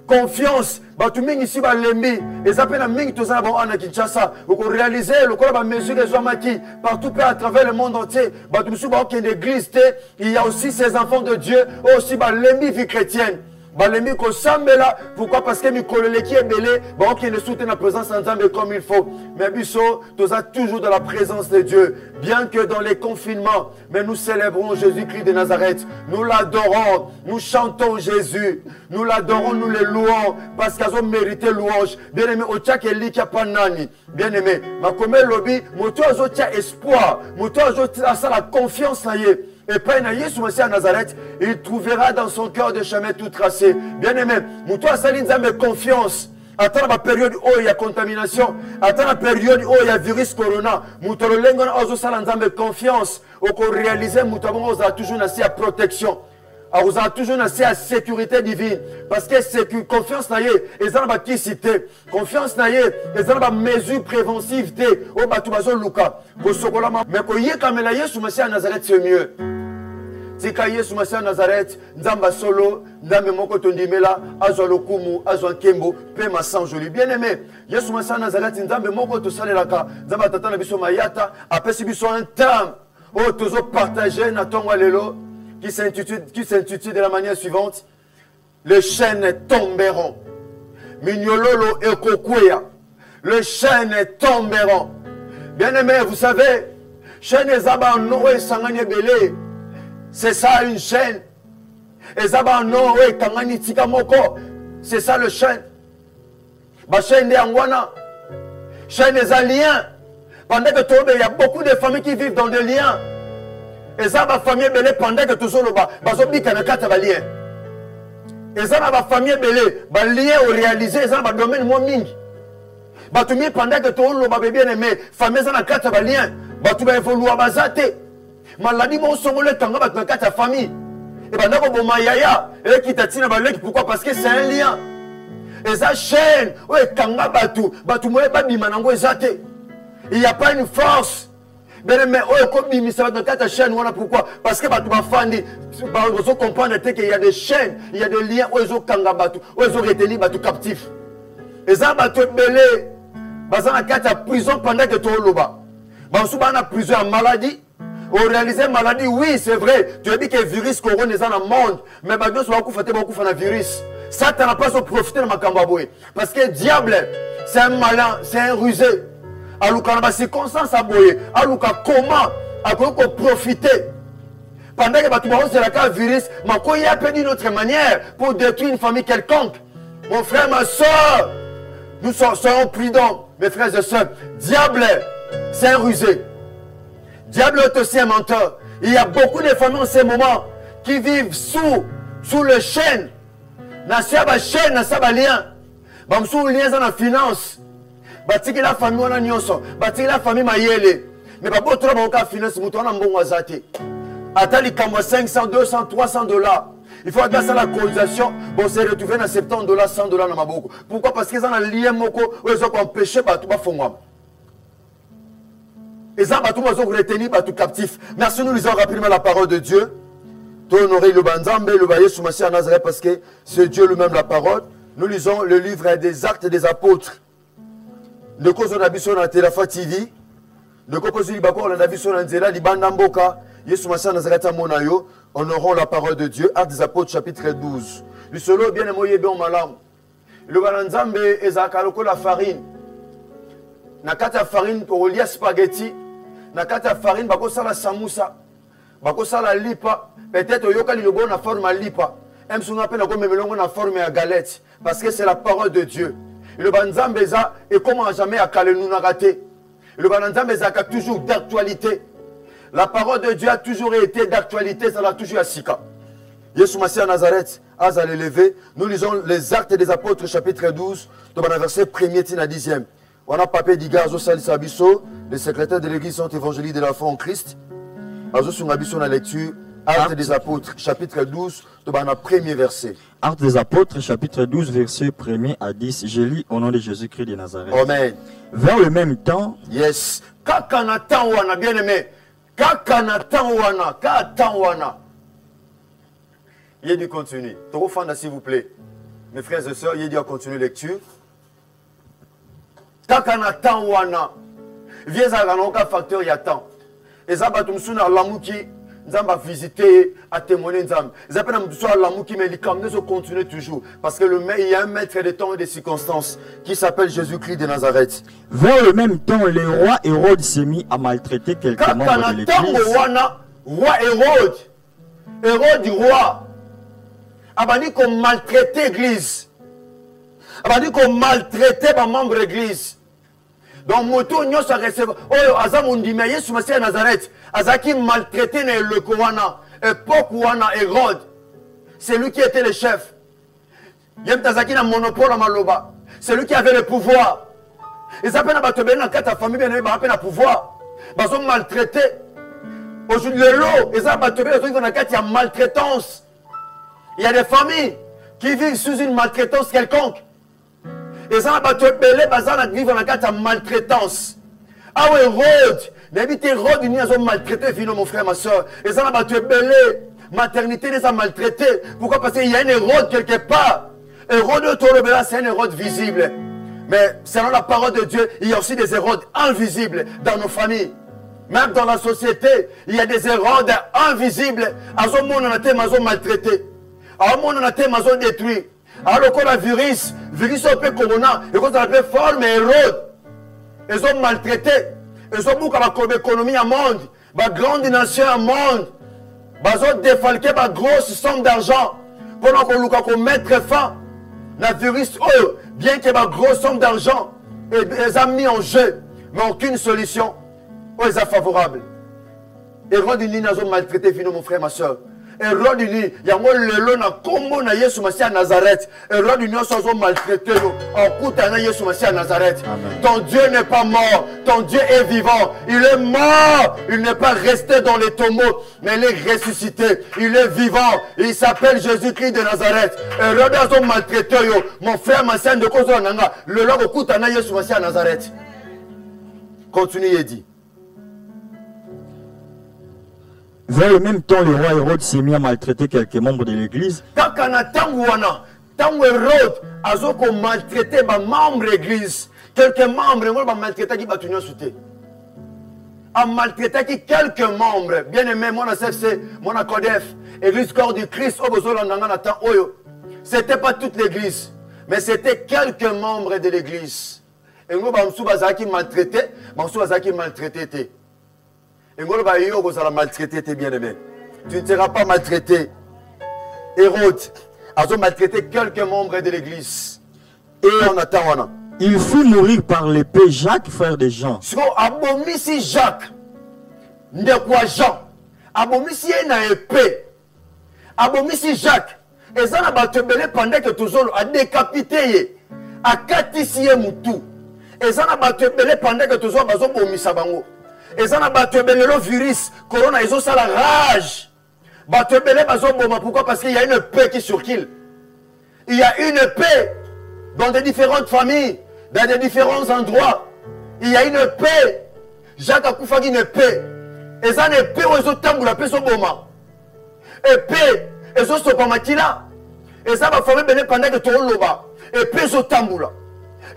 Confiance. Batu mingi ici ba lembi. Et appellent mingi tous en Anna Kinshasa. Pour réaliser le corps va mesurer les hommes qui partout à travers le monde entier. Batu musu ba aucune église. Il y a aussi ces enfants de Dieu aussi ba lembi vie chrétienne. Balemi ko sambela, pourquoi? Parce que Mikolele qui est belé, bon qui ne soutient la présence en Zambie comme il faut. Mais Bisso, tu as toujours dans la présence de Dieu. Bien que dans les confinements, mais nous célébrons Jésus-Christ de Nazareth. Nous l'adorons, nous chantons Jésus. Nous l'adorons, nous le louons, parce qu'ils ont mérité louange. Bien aimé, Ochak Eli qui a pas nani. Bien aimé, ma comme lobby, moto azo tia espoir, moto azo tia la confiance na ye. Et pas Jésus Messie à Nazareth, il trouvera dans son cœur des chemins tout tracés. Bien aimé, Moutou Assalin Zambé confiance. Attends la période où il y a contamination. Attends la période où il y a virus corona. Moutou Lengon Ozo Salan Zambé confiance. Au qu'on réalise, Moutou Ozo a toujours assez à protection. Vous avez toujours assez à sécurité divine. Parce que c'est que confiance n'a et ça n'a pas cité. Confiance n'a et ça n'a pas mesure préventive. Au Batoubazo Luka. Mais quand il y a comme la Jésus Messie à Nazareth, c'est mieux. Tika Yesu Messia Nazareth, Nzamba solo, Ndame moko tondimela, azwa lokumu, azwa nkembo, pe masanjoli. Bien aimé, Yesu Messia Nazareth, Nzambe moko to salelaka, Nzamba tata na biso mayata, apesi biso un terme, oh tozo partager na tongo lelo, qui s'intitule de la manière suivante, les chaînes tomberont. Mignololo ekokweya, les chaînes tomberont. Bien aimé, vous savez, chaînes ezaba noé sanganye belé. C'est ça une chaîne. Et ça va non, oui, Kangani Tika Moko. C'est ça le chaîne. La chaîne de Angwana. Chaîne des liens. Pendant que il y a beaucoup de familles qui vivent dans des liens. Et ça va famille belé pendant que tout ça le bas. Parce que ça va lien. Et ça va famille belé. Bah lien au réalisé, ça va domaine moins ming. Bah tu mets pendant que tout le bébé bien aimé. Famille ça va quatre va lien. Bah tu vas évoluer à basaté. Maladi mon songole tanga bat na ta famille et ben ndako bo mayaya et qui tatina ba leki pourquoi parce que c'est un lien et ça chaîne ouais tanga batu moye ba bima nango ezate il y a pas une force mais oh comme bimi ça va dans ta chaîne voilà pourquoi parce que batu ba fandi ba zo comprendre qu'il y a des chaînes il y a des liens où zo kanga batu où zo retenir batu captif et ça batu belé baza na kata prison pendant que to loba ba souba na prison en maladie. On réalise maladie, oui, c'est vrai. Tu as dit que le virus corona est dans le monde. Mais maintenant, tu vas beaucoup faire un virus. Ça, tu n'as pas à profiter de ma cambaboué. Parce que le diable, c'est un malin, c'est un rusé. Alors, quand on a circonstance à boyer, alors, comment on profiter pendant que tu vas la carte virus, mais il y a une autre manière pour détruire une famille quelconque. Mon frère, ma soeur, nous serons prudents, mes frères et sœurs. Diable, c'est un rusé. Diable est aussi un menteur. Il y a beaucoup de familles en ce moment qui vivent sous le chaîne. Na saba chaîne, na saba lien. Bam sous lien dans la finance. Batiki la famille on a nyonso. Batiki la famille mayele. Mais pas trop bon cas finance mouton na mbongo azate. Atali kamo 500, 200, 300 dollars. Il faut adresser la cotisation. Bon, c'est retrouvé dans 70 dollars, 100 dollars dans ma boko. Pourquoi? Parce qu'ils ont un lien moko où ils ont empêché tout ba fongwa. Et ça, tout le monde retenir, tout captif. Merci, nous lisons rapidement la parole de Dieu. Honorer le Banzambe, le Baye Soumassi à Nazareth, parce que c'est Dieu lui-même la parole. Nous lisons le livre des Actes des Apôtres. De cause on a vu sur la Téléfa TV. De cause on a vu sur la Nzela, Libandamboka, Yesoumassi à Nazareth à Monayo. Honorons la parole de Dieu. Actes des Apôtres, chapitre 12. Le solo, bien aimé, bien malam. Le Banzambe, Ezakaloko, la farine. Nakata farine, pour lier spaghetti. Nakata farine, bako sala samoussa, bako sala lipa, peut-être yoka li lobo na forme à lipa. Même si on appelle comme melongo na forme à galette, parce que c'est la parole de Dieu. Et le banzambeza et comment jamais à kale nous raté. Le banzambeza a toujours d'actualité. La parole de Dieu a toujours été d'actualité, ça l'a toujours à sika. Yesu Messia à Nazareth, à l'élevé, nous lisons les Actes des Apôtres chapitre 12, dans le verset 1er à 10e. On a papé d'Igazo Salisabiso, les secrétaires de l'église sont évangélistes de la foi en Christ. Azo Sungabiso, la lecture, Actes des Apôtres, chapitre 12, premier verset. Actes des Apôtres, chapitre 12, verset 1er à 10. Je lis au nom de Jésus-Christ de Nazareth. Amen. Vers le même temps, Yes. Kakanatan wana, bien aimé. Kakanatan wana, katan wana. Il y a du contenu. Torofanda, s'il vous plaît. Mes frères et sœurs, il y a du contenu lecture. Kakanatan wana. Viens à l'anoka facteur yatan. Et ça va tout à l'amouki. Nzamba visiter, à témoigner Nzamba. Ils appellent l'amouki, mais les camps se continuent toujours. Parce que il y a un maître des temps et des circonstances qui s'appelle Jésus-Christ de Nazareth. Vers le même temps, le roi Hérode s'est mis à maltraiter quelques membres de l'église. Roi Hérode. Hérode du roi. Il dit qu'on maltraitait l'église. Il dit qu'on maltraitait les membres de l'église. Donc, moto nyo sa receveur. Oh, Azam Undime, Yesu Messie à Nazareth. Azaki maltraité le Kowana. Époque Wana Hérode. C'est lui qui était le chef. Yem Tazaki na monopole à Maloba. C'est lui qui avait le pouvoir. Ils appellent à Batobé dans ta famille, bien aimé, ils appellent à pouvoir. Ils ont maltraité. Aujourd'hui, le lot, ils appellent à Batobé, ils ont une maltraitance. Il y a des familles qui vivent sous une maltraitance quelconque. Et ça va te belé, ça vivre dans la maltraitance. Ah oui, Hérode, n'habite Hérode, il y a un maltraité, mon frère, ma soeur. Et ça va te belé, maternité, les a maltraités. Pourquoi? Parce qu'il y a un Hérode quelque part. Hérode, c'est un Hérode visible. Mais selon la parole de Dieu, il y a aussi des Hérodes invisibles dans nos familles. Même dans la société, il y a des Hérodes invisibles. À ce monde, on a été maltraité. À ce monde, on a été détruit. Alors le coronavirus, virus un peu corona, et quand on appelle forme Hérode, ils ont maltraité, ils ont beaucoup de l'économie à monde, de grande nation à monde, ils ont défalqué de grosses sommes d'argent pendant qu'on mette fin à virus, bien qu'il y ait de grosses sommes d'argent, ils ont mis en jeu, mais aucune solution, ils sont favorables. Hérode, ils ont maltraité, mon frère, ma soeur. Hérode il y a un lelo na kombo na Yesu Messie à Nazareth. Hérode il sont maltraité en coûtant Yesu Messie à Nazareth. Ton Dieu n'est pas mort, ton Dieu est vivant. Il est mort, il n'est pas resté dans les tombeaux, mais il est ressuscité. Il est vivant, il s'appelle Jésus-Christ de Nazareth. Hérode ils ont maltraité mon frère, ma sœur de cause nanga. Le lelo coûtant Yesu Messie à Nazareth. Continue et dit. Vers le même temps, le roi Hérode s'est mis à maltraiter quelques membres de l'église. Quand Hérode a maltraité les membres de l'église, quelques membres, il a maltraité qui battu sauté. A maltraité quelques membres, bien aimé, mon CFC, mon Codef, église corps du Christ, c'était pas toute l'église, mais c'était quelques membres de l'église. Et nous, on a maltraité. Et moi, je vais maltraiter tes bien-aimés. Tu ne seras pas maltraité. Hérode a maltraité quelques membres de l'église. Et on attend. Il fit mourir par l'épée Jacques, frère de Jean. Si abomisi Jacques, ne quoi Jean, abomisi na épée, abomisi Jacques, et ça n'a pas te belé pendant que tout a décapité, a katisié moutou, et ça n'a pas te belé pendant que tout a bomisa bango. Et ça n'a pas tué le virus, corona, ils ont ça la rage. Pourquoi? Parce qu'il y a une paix qui circule. Il y a une paix dans des différentes familles, dans des différents endroits. Il y a une paix. Jacques a koufagi une paix. Et ça une paix où ils ont tambou la paix sur Boma. Et paix, ils ont sopamakila. Et ça va former pendant que tout le monde. Et paix sur tamboula.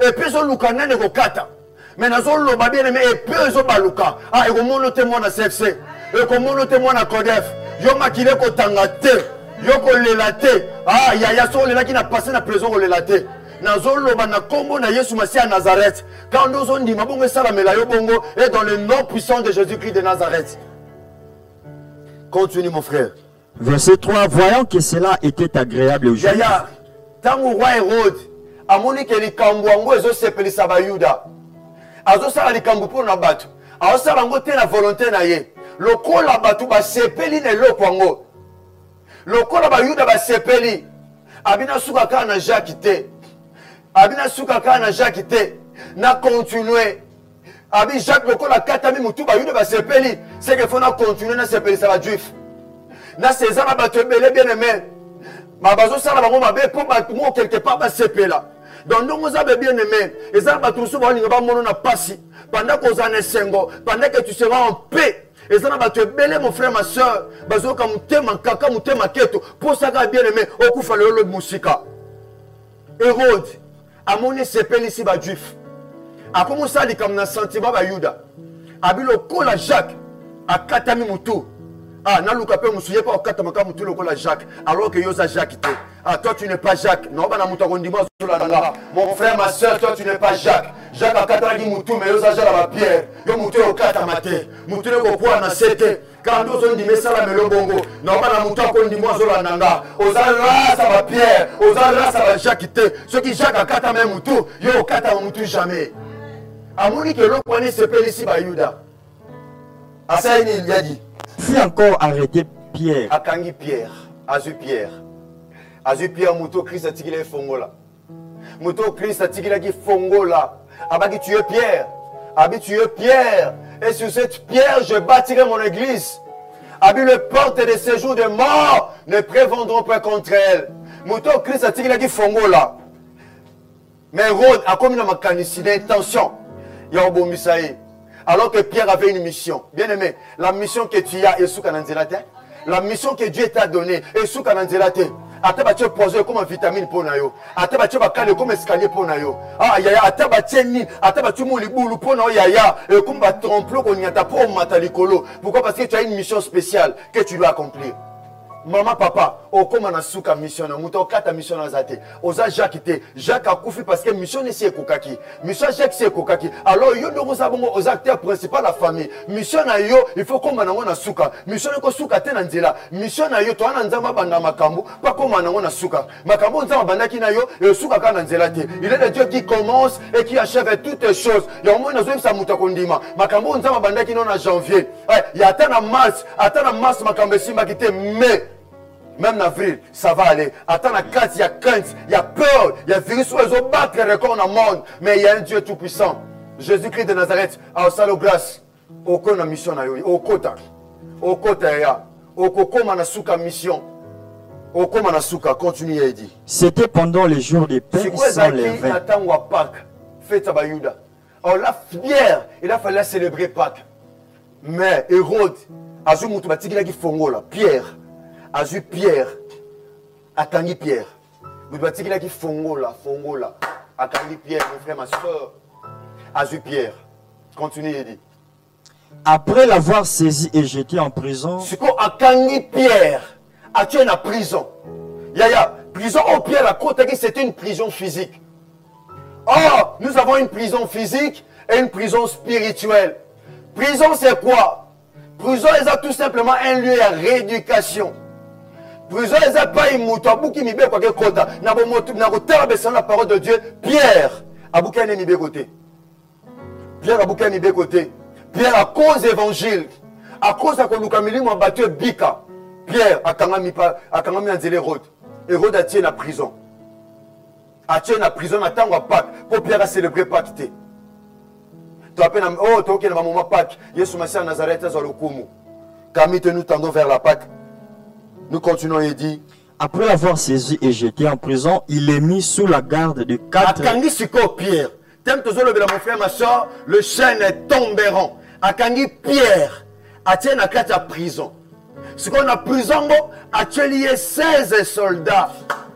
Et paix sur Lukana et Gokata. Mais nous avons bien aimé et peu de baluka. Ah, et comment nous témoignons à CFC, et comment nous témoignons à Codef. Yo makile ko tangate, yo ko lelate. Ah, il y a son lela qui n'a passé la prison au lelate. Nazolo bana kombo na Yesu Messie à Nazareth. Quand nous on dit mabongo salamela yo bongo est dans le nom puissant de Jésus-Christ de Nazareth. Continue mon frère. Verset 3, voyant que cela était agréable aux Juifs. Yaya, tango roi Hérode, amoni ke likambwango ezo sepelisa ba Yuda. Azosala likambo pour na bato azosala ngo te na volonté na ye lokola bato basepeli na eloko yango lokola bayuda basepeli abina suka kaka na Jacques te abina suka kaka na Jacques te na continuer abi Jacques lokola katami mutu bayuda basepeli c'est que faut na continuer na sepeli ça va juif na César na bato ebele bien aimé Ma bazo sala bango mabe pour batmo quelque part ba sepela. Donc nous avons bien aimé. Et ça va tout souvent on va mono na passi. Pendant qu'on en est sengo, pendant que tu seras en paix. Et ça va te belé mon frère ma soeur. Bazo comme tema kaka mutema keto. Pour ça bien aimé au coup fallait le musika. Hérode a moné sepeli ici ba juif. A commencé à dire comme na sentiment ba Yuda. Abilo kola Jacques a katami mutu. Ah, Naluka peut me souvenir pas au Katamaka mutu le kola Jacques alors que yosa Jacques était. Ah, toi tu n'es pas Jacques. Non, bah na mutu kondima sur la langa. Mon frère, ma soeur, toi tu n'es pas Jacques. Jacques a katagi mutu mais yosa Jacques la pierre. Yo mutu au katamate. Mutu le kopoa na sete. Quand nous on dit mais ça la melo bongo. Non, bah na mutu kondima sur la langa. Ozala ça va pierre. Ozala ça va Jacques était. Ce qui Jacques a katame mutu, yo katama mutu jamais. Amoni que l'on connaît ce père ici ba Yuda. Asaini il a dit. Puis encore arrêter Pierre. Akangi Pierre, Azu Pierre. Azu Pierre, Mouto Christ a tigilé Fongola. Mouto Christ a tigilé Fongola. Abaki tu es Pierre. Abi tu es Pierre. Et sur cette pierre, je bâtirai mon église. Abi les portes de séjour de mort ne prévendront pas contre elle. Mouto Christ a tigilé Fongola. Mais Rode a commis dans ma canicide d'intention. Yaobo Misaï. Alors que Pierre avait une mission. Bien aimé, la mission que tu as est sous Kananzelate. La mission que Dieu t'a donnée est sous Kananzelate. Ata tu posé comme vitamine pour nayo. Ata tu bakale comme escalier pour nayo. Ah yaya ata bateni, ata tu moli boulou pour nayo yaya. Et comme ba trompe qu'on y a ta pour matalikolo. Pourquoi? Parce que tu as une mission spéciale que tu dois accomplir. Maman, papa, au comme on a souka mission, on a kata mission à zate. Oza Jacques était, Jacques a koufi parce que mission n'est pas kokaki. Mission Jacques c'est kokaki. Alors yo nous savons aux acteurs principaux de la famille. Mission na yo, il faut comme on a souka. Mission ne ko souka tenanzela. Mission na yo, toi nanzama banda makambo, pas comme on a souka. Makambo nzama banda ki na yo, et souka kananzela te. Il est le Dieu qui commence et qui achève toutes les choses. Il y a au moins nous ça mutakondima. Makambo nzama banda ki non en janvier. Il y a atteint la mars makambo simba qui te mais même en avril, ça va aller. Attends, il y a crainte, il y a peur, il y a virus, ils ont battu les records dans le monde. Mais il y a un Dieu tout-puissant. Jésus-Christ de Nazareth, à Osalo grâce, au côté de la mission, au côté, au côté, au côté de la mission, au côté de la continue à dire. C'était pendant les jours des pains sans levain. Alors la fière, il a fallu célébrer Pâques. Mais Hérode, Azumutu Batigila qui fongola, Pierre. Azu Pierre, Akangi Pierre. Vous doit dire qu'il fongola, Akangi Pierre, mon frère, ma soeur. Azu Pierre. Continue, il dit. Après l'avoir saisi et jeté en prison. C'est quoi Akangi Pierre? A tué la prison. Yaya, prison au Pierre, la côte, c'était une prison physique. Or, nous avons une prison physique et une prison spirituelle. Prison, c'est quoi? Prison, c'est tout simplement un lieu à rééducation. Prison, ils n'ont pas une mouton. Abouki mibe quoi que kota. Na la parole de Dieu. Pierre, abouki ane mibe côté. Pierre, abouki ane mibe côté. Pierre, à cause d'évangile, à cause de Konukamili, m'a battu Bika. Pierre, a Kangami Anzele Hérode. Hérode a tué la prison. A tué la prison, attend à Pâques. Pour Pierre a célébré Pâques. Tu appelles, oh, tu as ok, ma maman Pâques. Yesu Massia à Nazareth, à Zalokumu. Camille, nous tendons vers la Pâques. Nous continuons et dit. Après l'avoir saisi et jeté en prison, il est mis sous la garde de 4. Akangi Siko Pierre. T'aimes toujours le mon frère, ma soeur. Le chêne tomberont. Akangi Pierre. A tient à 4 prison. Ce qu'on a prison, a tué 16 soldats.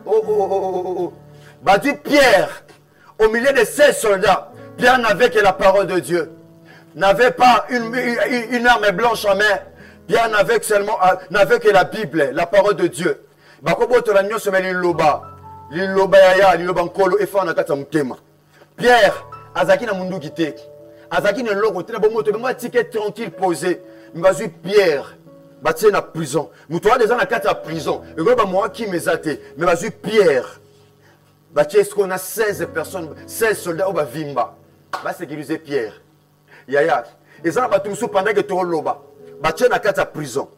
Oh. Badi Pierre. Au milieu de 16 soldats. Pierre n'avait que la parole de Dieu. N'avait pas une arme blanche en main. Pierre n'avait que la Bible, la parole de Dieu. Pierre, Azaki na mundu kite. Azaki ne loko tena bon moto moi ticket tranquille posé. Mbazu Pierre, batie na prison. Mutoa des ans na 4 prison. Et ba moi qui mesate, mais bazu Pierre. Batie est-ce qu'on a 16 personnes, 16 soldats au ba vimba. Ba sécuriser Pierre. Yaya, et ça ba tout pendant que to loba. Batie na 4 prison.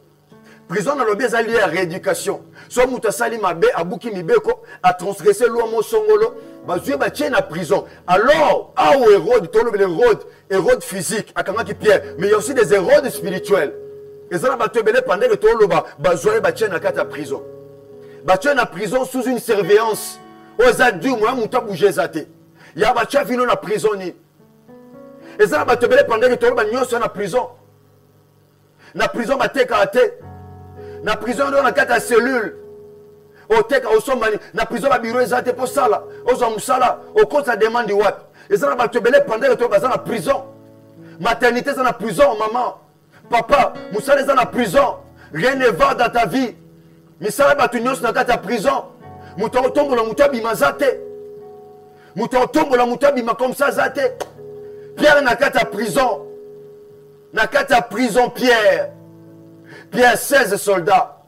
Prison na lobby za lié à rééducation. So muta sali mabe abuki mibeko a transgresser loi mo songolo. Bazu batie na prison. Alors, ah Hérode, to le Hérode physique, akanga ki Pierre, mais il y a aussi des Hérodes spirituels. Et ça ba te belé pendant que to loba, bazu batie na 4 prison. Tu es en prison sous une surveillance. Aux adultes, moi, je suis bougé. Il y a des gens qui sont en prison. Et ça, tu peux pendant que tu es en prison. Na prison, tu es na prison, tu es dans cellule. Na prison, tu bureau, tu pour ça. Au compte, ça demande du web. Et ça, tu peux pendant que tu es en prison. Maternité, c'est en prison, maman. Papa, Moussa est en prison. Rien ne va dans ta vie. Misala batunyo na kata prison. Muto tombo la mutabi mazate. Muto tombo la mutabi ma comme ça zate. Pierre na kata prison. Na kata prison Pierre. Pierre 16 soldats.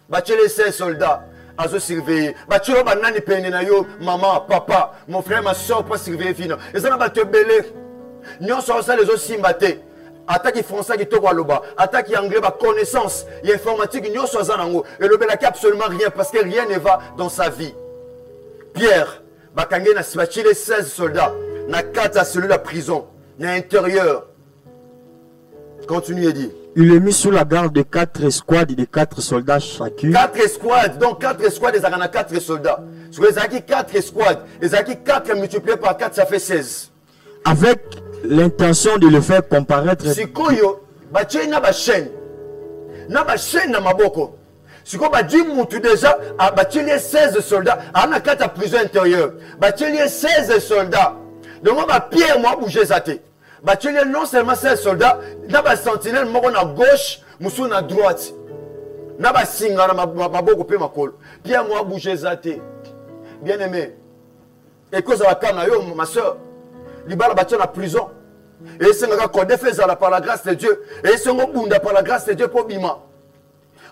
Bachele 16 soldats. Azo surveiller. Bachelo banani pene na yo maman, papa, mon frère, ma soeur pas surveiller fino. Et ça na ba te belé. Nyon so ça les autres simbate. Attaque français qui toko aloba, attaque anglais ba connaissance, il informatique nyo soza nango et le belaki absolument rien parce que rien ne va dans sa vie. Pierre bakangé na sibachi les 16 soldats na kata celui la prison, na intérieur. Continue et dit. Il est mis sous la garde de 4 escouades de 4 soldats chacune. 4 escouades, donc 4 escouades, ils ont 4 soldats. Sur les acquis 4 escouades, les acquis 4 multipliés par 4, ça fait 16. Avec l'intention de le faire comparaître. Si koyo, bache na ba chaîne na maboko. Si ko ba di mutu déjà, bache les 16 soldats, ana 4 prison intérieure. Bache les 16 soldats. Donc moi ba Pierre moi bouger zaté. Bache les non seulement 16 soldats, na ba sentinelle moko na gauche, musu na droite. Na ba singa na maboko pe makolo. Pierre moi bouger zaté. Bien aimé. Et cause la kana yo ma soeur. Libala bache na prison. Et c'est par la grâce de Dieu. Et c'est par la grâce de Dieu pour Bima.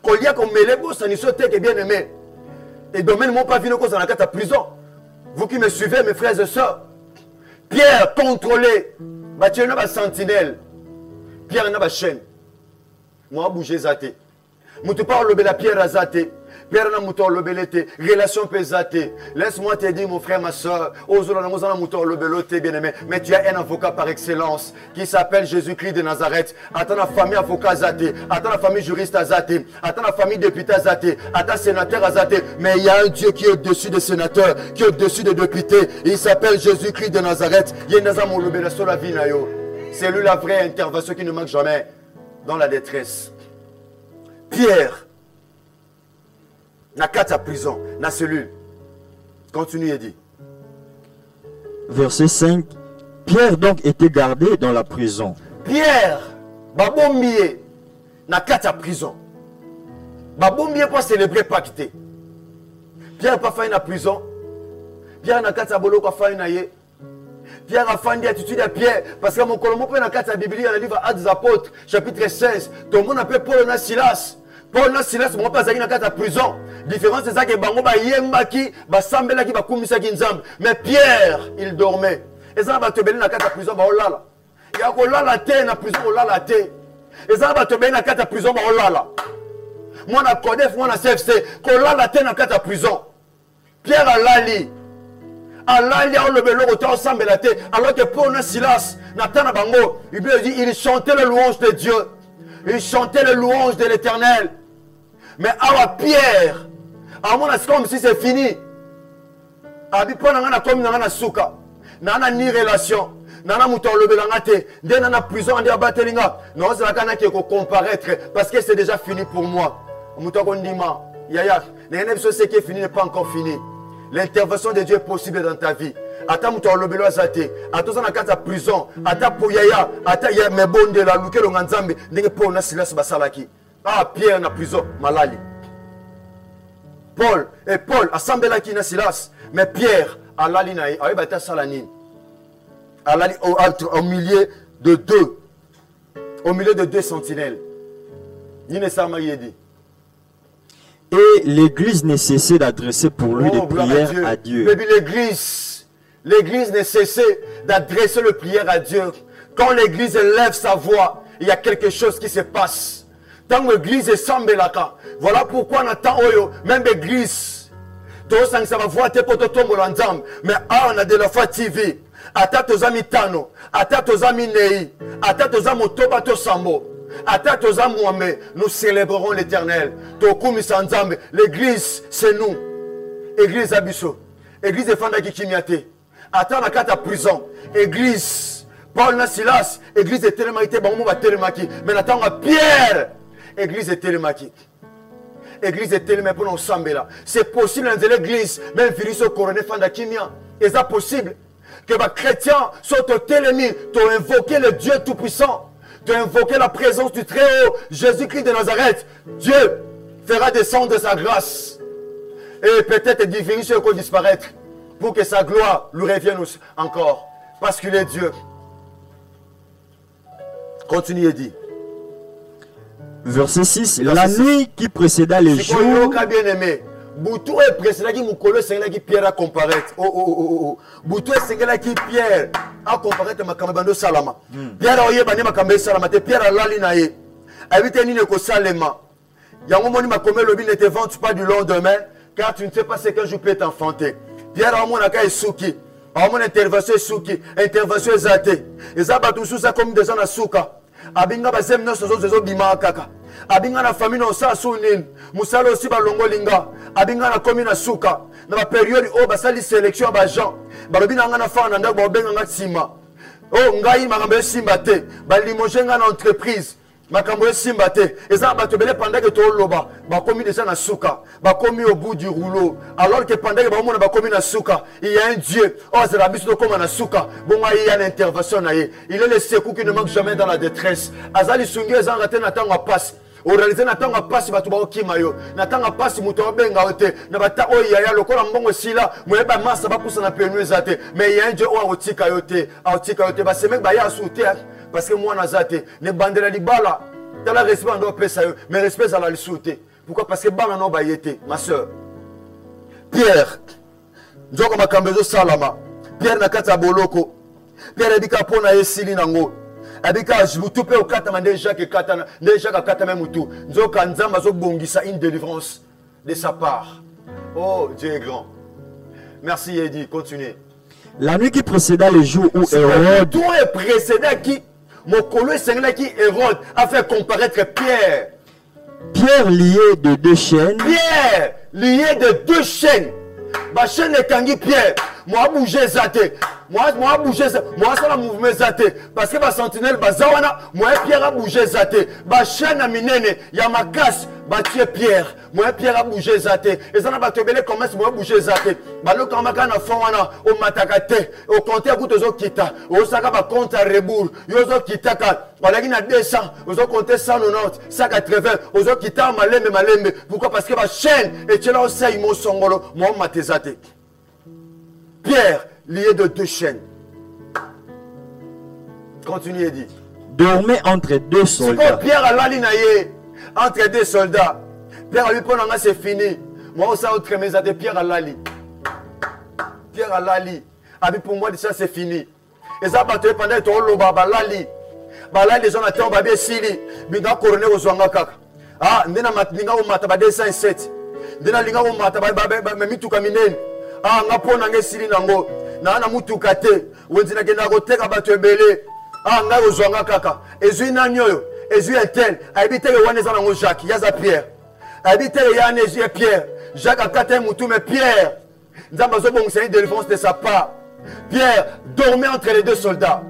Quand il y a comme Melebo, ça n'y sautait que bien aimé. Et domaine mon pas vu dans la prison. Vous qui me suivez, mes frères et sœurs. Pierre contrôlé. Bâti n'a pas sentinelle. Pierre n'a pas chaîne. Moi bouger zaté. Moutou parle de la pierre à zaté. Pierre n'a mouton le belete, relation pesate. Laisse-moi te dire, mon frère, ma soeur, bien aimé, mais tu as un avocat par excellence qui s'appelle Jésus-Christ de Nazareth. Attends la famille avocat Zate, attends la famille juriste à Zate, attends la famille député à Zate, attends sénateur à Zate. Mais il y a un Dieu qui est au-dessus des sénateurs, qui est au-dessus des députés. Il s'appelle Jésus-Christ de Nazareth. C'est lui la vraie intervention qui ne manque jamais dans la détresse. Pierre. Na kata prison, na cellule. Continue et dit. Verset 5. Pierre donc était gardé dans la prison. Pierre, babombier, na kata prison. Babombier pour célébrer Pâques. Pierre pas fait na prison. Pierre na kata bolo pas fait na ye. Pierre a fait une attitude à Pierre. Parce que mon colombo peut na kata Bible dans le livre Actes des Apôtres, chapitre 16. Tout le monde appelle Paul na Silas. Paul na Silas mo pas zaki na kata prison. Différence c'est ça que bango ba yembaki ba sambelaki ba kumisaki nzambe. Mais Pierre, il dormait. Et ça va te bénir na kata prison ba olala. Ya ko lala te na prison olala te. Et ça va te bénir na kata prison ba olala. Moi na Codef, moi na CFC, ko lala te na kata prison. Pierre alali. Alali a le belo autant sambela te alors que Paul na Silas na tana bango, il dit il chantait les louanges de Dieu. Il chantait les louanges de l'Éternel. Mais à Pierre, à mon c'est comme si c'est fini. Abipo nangana comme nangana souka. Nana ni relation. Nana mouton le belangate. Dès nana prison, on dit à batelinga. Non, c'est la cana qui est comparaître. Parce que c'est déjà fini pour moi. Mouton kondima. Yaya. Ce qui est fini n'est pas encore fini. L'intervention de Dieu est possible dans ta vie. Ata mouton le belo azate. Ata zana kata prison. Ata pour yaya. Ata ya mebonde la luke lo nganzambe. Ndenge Paul na Silas basalaki. Ah, Pierre na prison, malali. Paul, et Paul, assemblé qui na Silas. Mais Pierre, alali na ye, bata salani. Alali au milieu de deux. Au milieu de 2 sentinelles. Nine sama yedi. Et l'église ne cessait d'adresser pour lui des prières à Dieu. L'église ne cessait d'adresser les prières à Dieu. Quand l'église élève sa voix, il y a quelque chose qui se passe. Dans l'église semble là. Voilà pourquoi on attend même l'église. Tout ça va voir tes potes tomber l'ensemble. Mais on a de la foi TV. Ata tos amis Tano, ata tos amis Nei, ata tos amis Toba to Sambo. Ata toza mwambe, nous célébrerons l'Éternel. Tokumi sanzambe, l'église c'est nous. Église abisso. Église efanda ki kimiate. Ata na kata prison. Église Paul na Silas, église de Télémaki, bon ba Télémaki. Mais natanga Pierre, église de Télémaki. Église de Télémaki pour nous sambé là. C'est possible dans l'église, même virus au coroné fanda kimia. Et ça possible que les chrétiens soient au Télémi, tu as invoqué le Dieu Tout-Puissant, tu as invoqué la présence du Très-Haut, Jésus-Christ de Nazareth. Dieu fera descendre sa grâce. Et peut-être des virus vont disparaître pour que sa gloire lui revienne encore. Parce qu'il est Dieu. Continue et dit. Verset 6. La nuit qui précéda les jours. Bien aimé. Boutou est précédent qui moukolo c'est qui Pierre a comparaître. Boutou est c'est qui Pierre a comparaître ma kamabando salama. Pierre a oye bani ma kambe salama te Pierre a lali na ye. Habite ni ne ko salema. Yango moni ma komé lobi ne te vante pas du lendemain car tu ne sais pas ce qu'un jour peut t'enfanter. Pierre a mon aka esuki. A mon intervention esuki, intervention ezate. Ezaba tout ça comme des gens à souka. Abinga bazem no sozo zezo bima kaka. Abinga na famille no sa sunin. Musalo aussi balongo linga. Abinga na komi na suka. Na ba période o basali sélection ba Jean. Balobi na nga na fa na ndako benga nga sima. Oh ngai makambo simba te. Ba limoger nga na entreprise. Makambo simba te. Eza ba tobele pendant que to loba. Ba komi déjà na suka. Ba komi au bout du rouleau. Alors que pendant que ba mona ba komi na suka, il y a un Dieu. Oh c'est la biso comme na suka. Bon il y a une intervention na ye. Il est le secours qui ne manque jamais dans la détresse. Azali sungi eza raté na tango passe. Organiser natanga pasi batu ba okimayo natanga pasi muto benga ote na bata oyaya lokola mbongo sila moyeba masa ba pousa na penu ezate mais il y a un Dieu o otika yote ba semek ba ya souté parce que moi nazate ne bandela libala tala respect ndo pesa yo mais respect à la souté pourquoi parce que bana no ba yete ma sœur Pierre njoko makambezo salama Pierre na kata boloko Pierre ebika pona esili nango abika jibutu pe okata mande Jacques katana ne Jacques kata même mutu nzoka nzamba zo bongisa une délivrance de sa part. Oh Dieu est grand. Merci Eddie, continuez. La nuit qui précéda les jours où Hérode tout est précédé qui mokolo sengla qui Hérode a fait comparaître Pierre. Pierre lié de deux chaînes. Pierre lié de deux chaînes. Ba chaîne ekangi Pierre. Moi bouger zaté. Moi bouger ça. Moi ça la mouvement zaté parce que ba sentinelle bazawana moi Pierre a bougé zaté. Ba chaîne a minene ya makas ba tuer Pierre. Moi Pierre a bougé zaté. Et ça na ba tobele commence moi bouger zaté. Ba lo kamaka na fond wana o matakate au compter ku tozo kita. O saka ba compte à rebours. Yo zo kitaka. Wala ki na 200, ozo compter 190, 180, ozo kita malembe. Pourquoi parce que ba chaîne et tu là au sei mo songolo moi matezate. Pierre lié de deux chaînes. Continuez dit. Dormait entre deux soldats. Pierre a la ligne entre deux soldats. Pierre a lui prendre c'est fini. Moi aussi autre maison de Pierre a lali. Pierre a lali. Abi pour moi déjà c'est fini. Et ça battu pendant ton loba lali. Balali les gens attendent babé sili. Binga coroner aux zwanga kaka. Ah ndena matninga o mata ba 207. Ndena linga o mata ba mituka minene. Ah nga pona ngesili nango. Na mutuka te wenzina kenda koteka bato ebele nga kozwanga kaka ezwi nani oyo ezwi etel ayebite ke wana eza nango Jacques yaza Pierre ayebite ke yana ezwi Pierre Jacques akata mutu mais Pierre nzambe azobongisa une délivrance de sa part. Pierre dormait entre les deux soldats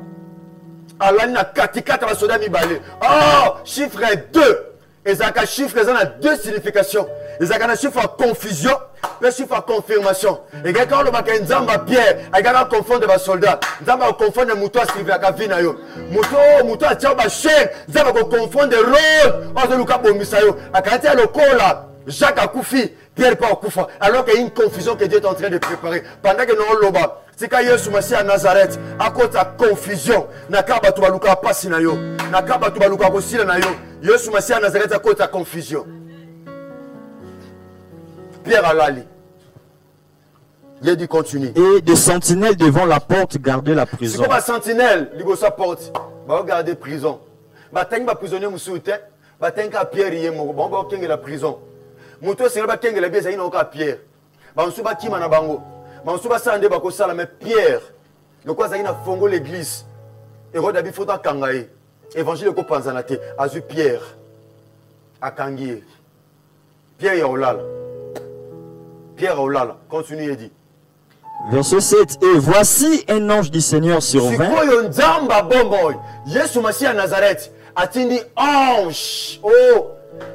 alani na katikati ya basoda mibale. Oh chiffre 2 ezalaka chiffre eza na deux significations. Ezalaka na chiffre à confusion mais chiffre à confirmation. Et quand on va nzamba Pierre agaka confondre ba soldat nzamba confondre muto asivia ka vina yo muto atia ba chaîne nzamba ko confondre rôle ozo luka bomisa yo akati lokola Jacques akufi Pierre pas akufa alors qu'il y a une confusion que Dieu est en train de préparer pendant que non loba c'est quand Yesu Messie à Nazareth à cause de confusion nakaba tu baluka pasi na yo nakaba tu baluka kosila na yo Yesu Messie à Nazareth à cause de confusion. Pierre a lali. Il a dit continue. Et des sentinelles devant la porte gardaient la prison. C'est comme un sentinelle, il sa porte. Va garder prison. Va tenir prisonnier musoute. Va tenir Pierre y est mort. Va tenir la prison. Moto c'est va tenir la biais il n'a Pierre. Va on suba qui mana bango. Va on suba sande ba ko sala mais Pierre. Le quoi ça il a fongo l'église. Hérode a bifota kangaye. évangile ekopanzana te azwi Pierre akangi ye. Pierre ya olala. Pierre olala. Continue et dit. Verset 7. Et voici un ange du Seigneur survint. Sikoyo nzamba bomboy. Yesu Masiya Nazareth atindi ange. Oh,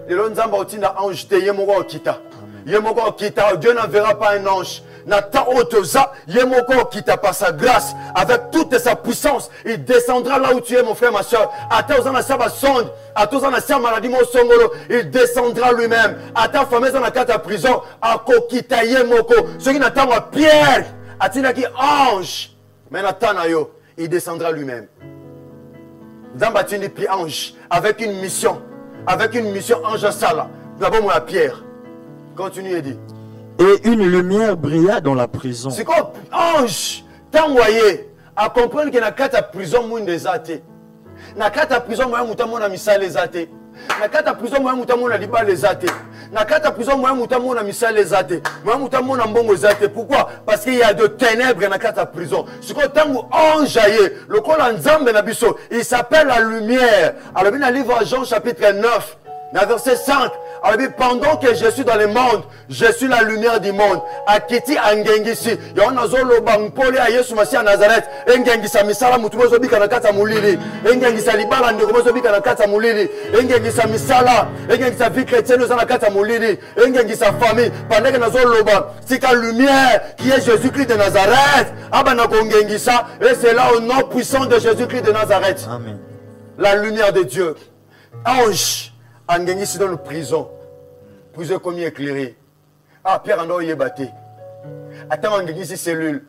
lelo nzamba otinda ange te yemoko okita. Yemoko okita. Dieu n'enverra pas un ange. Nathan Otoza, Yemoko kita par sa grâce, avec toute sa puissance, il descendra là où tu es, mon frère, ma soeur. À ta sonde, à ta maladie, mon songolo, il descendra lui-même. À ta femme, dans la carte à prison, à Kokita Yemoko. Ce qui n'attend pas Pierre, à Tinaki ange, mais Nathan Ayo, il descendra lui-même. Dans Batini puis ange, avec une mission ange à Sala. D'abord, moi, Pierre. Continue et dit. Et une lumière brilla dans la prison. C'est comme ange, t'envoyé à comprendre que dans la prison, il y a des na kata prison, il y a des misales les athées. Na kata prison, il y a des athées. Na kata prison, il y a des misales les athées. Pourquoi? Parce qu'il y a de ténèbres dans la kata prison. C'est comme tango ange, le col en zambe nabiso, il s'appelle la lumière. Alors, dans le livre de Jean, chapitre 9, verset 5. Alors, pendant que je suis dans le monde, je suis la lumière du monde. Akiti angengisi. Yona zolo bangpole a Yesu Masiya Nazareth. Engengisa misala mutumozo bika na kata mulili. Engengisa libala ndokomozo bika na kata mulili. Engengisa misala. Engengisa vie chrétienne na kata mulili. Engengisa famille. Pendant que nazolo ba, c'est la lumière qui est Jésus-Christ de Nazareth. Abana kongengisa. Et c'est là au nom puissant de Jésus-Christ de Nazareth. Amen. La lumière de Dieu. Ange. Angengisi dans la prison. Prison comme éclairé. Ah, Pierre en a battu. Attends, Angengisi cellule.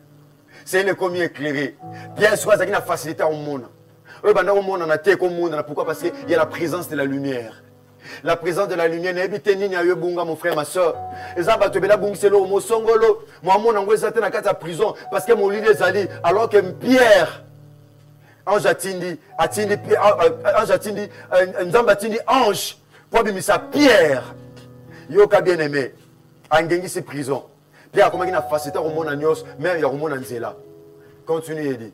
C'est le comme éclairé. Pierre soit qui a facilité au monde. Pourquoi? Parce qu'il y a la présence de la lumière. La présence de la lumière n'est pas ni à bunga mon frère, ma soeur. Et ça va te béla bunga c'est l'eau, mon songolo. Moi, mon angoisse était dans la prison parce que mon lit est allé. Alors que Pierre. Ange atindi, ange atindi, nzamba atindi ange. Pour bimisa Pierre, yoka bien aimé, angengisi prison. Pierre comment il a facilité au monde Agnos, mais il y a au monde Anzela. Continue et dit.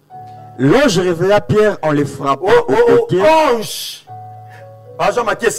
L'ange réveilla Pierre en les frappant au côté. Ange. Par exemple, Mathieu,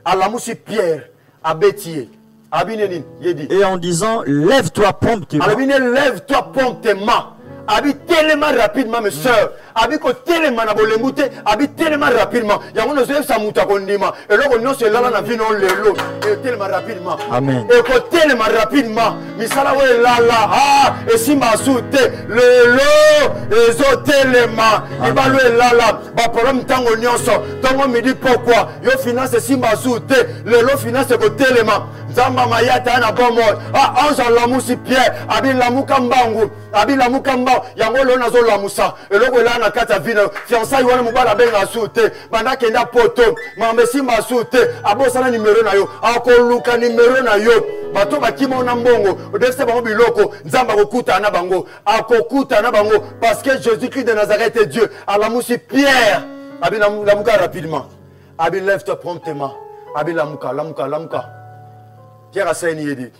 à la mousse Pierre, à Bétier, à Binénin, il dit. Et en disant, lève-toi promptement. À Binénin, lève-toi promptement. Abi tellement rapidement, mes soeurs. Abi ko tellement na bolemute, abi tellement rapidement. Yango no zwe sa muta kondima. Et là on se là na vie non lelo. Et tellement rapidement. Amen. Et ko tellement rapidement. Misala we la la ah et simba soute lelo ezo tellement. Ibalo la la. Ba problème tango nyonso. Tango me dit pourquoi. Yo finance simba soute lelo finance ko tellement. Zamba mayata na bomo. Ah ange la musi Pierre, abi la mukambangu, abi la mukamba. Yango lo nazo la musa eloko la na kata vino fiançailles wana mobala benga sute banda kenda poto mamesi masute abosana numéro na yo akoluka numéro na yo bato bakimo na mbongo odese bango biloko nzamba kokuta na bango akokuta na bango parce que Jésus-Christ de Nazareth est Dieu. Alors musi Pierre abi la muka rapidement abi lève-toi promptement abi la muka Pierre a saigné et dit.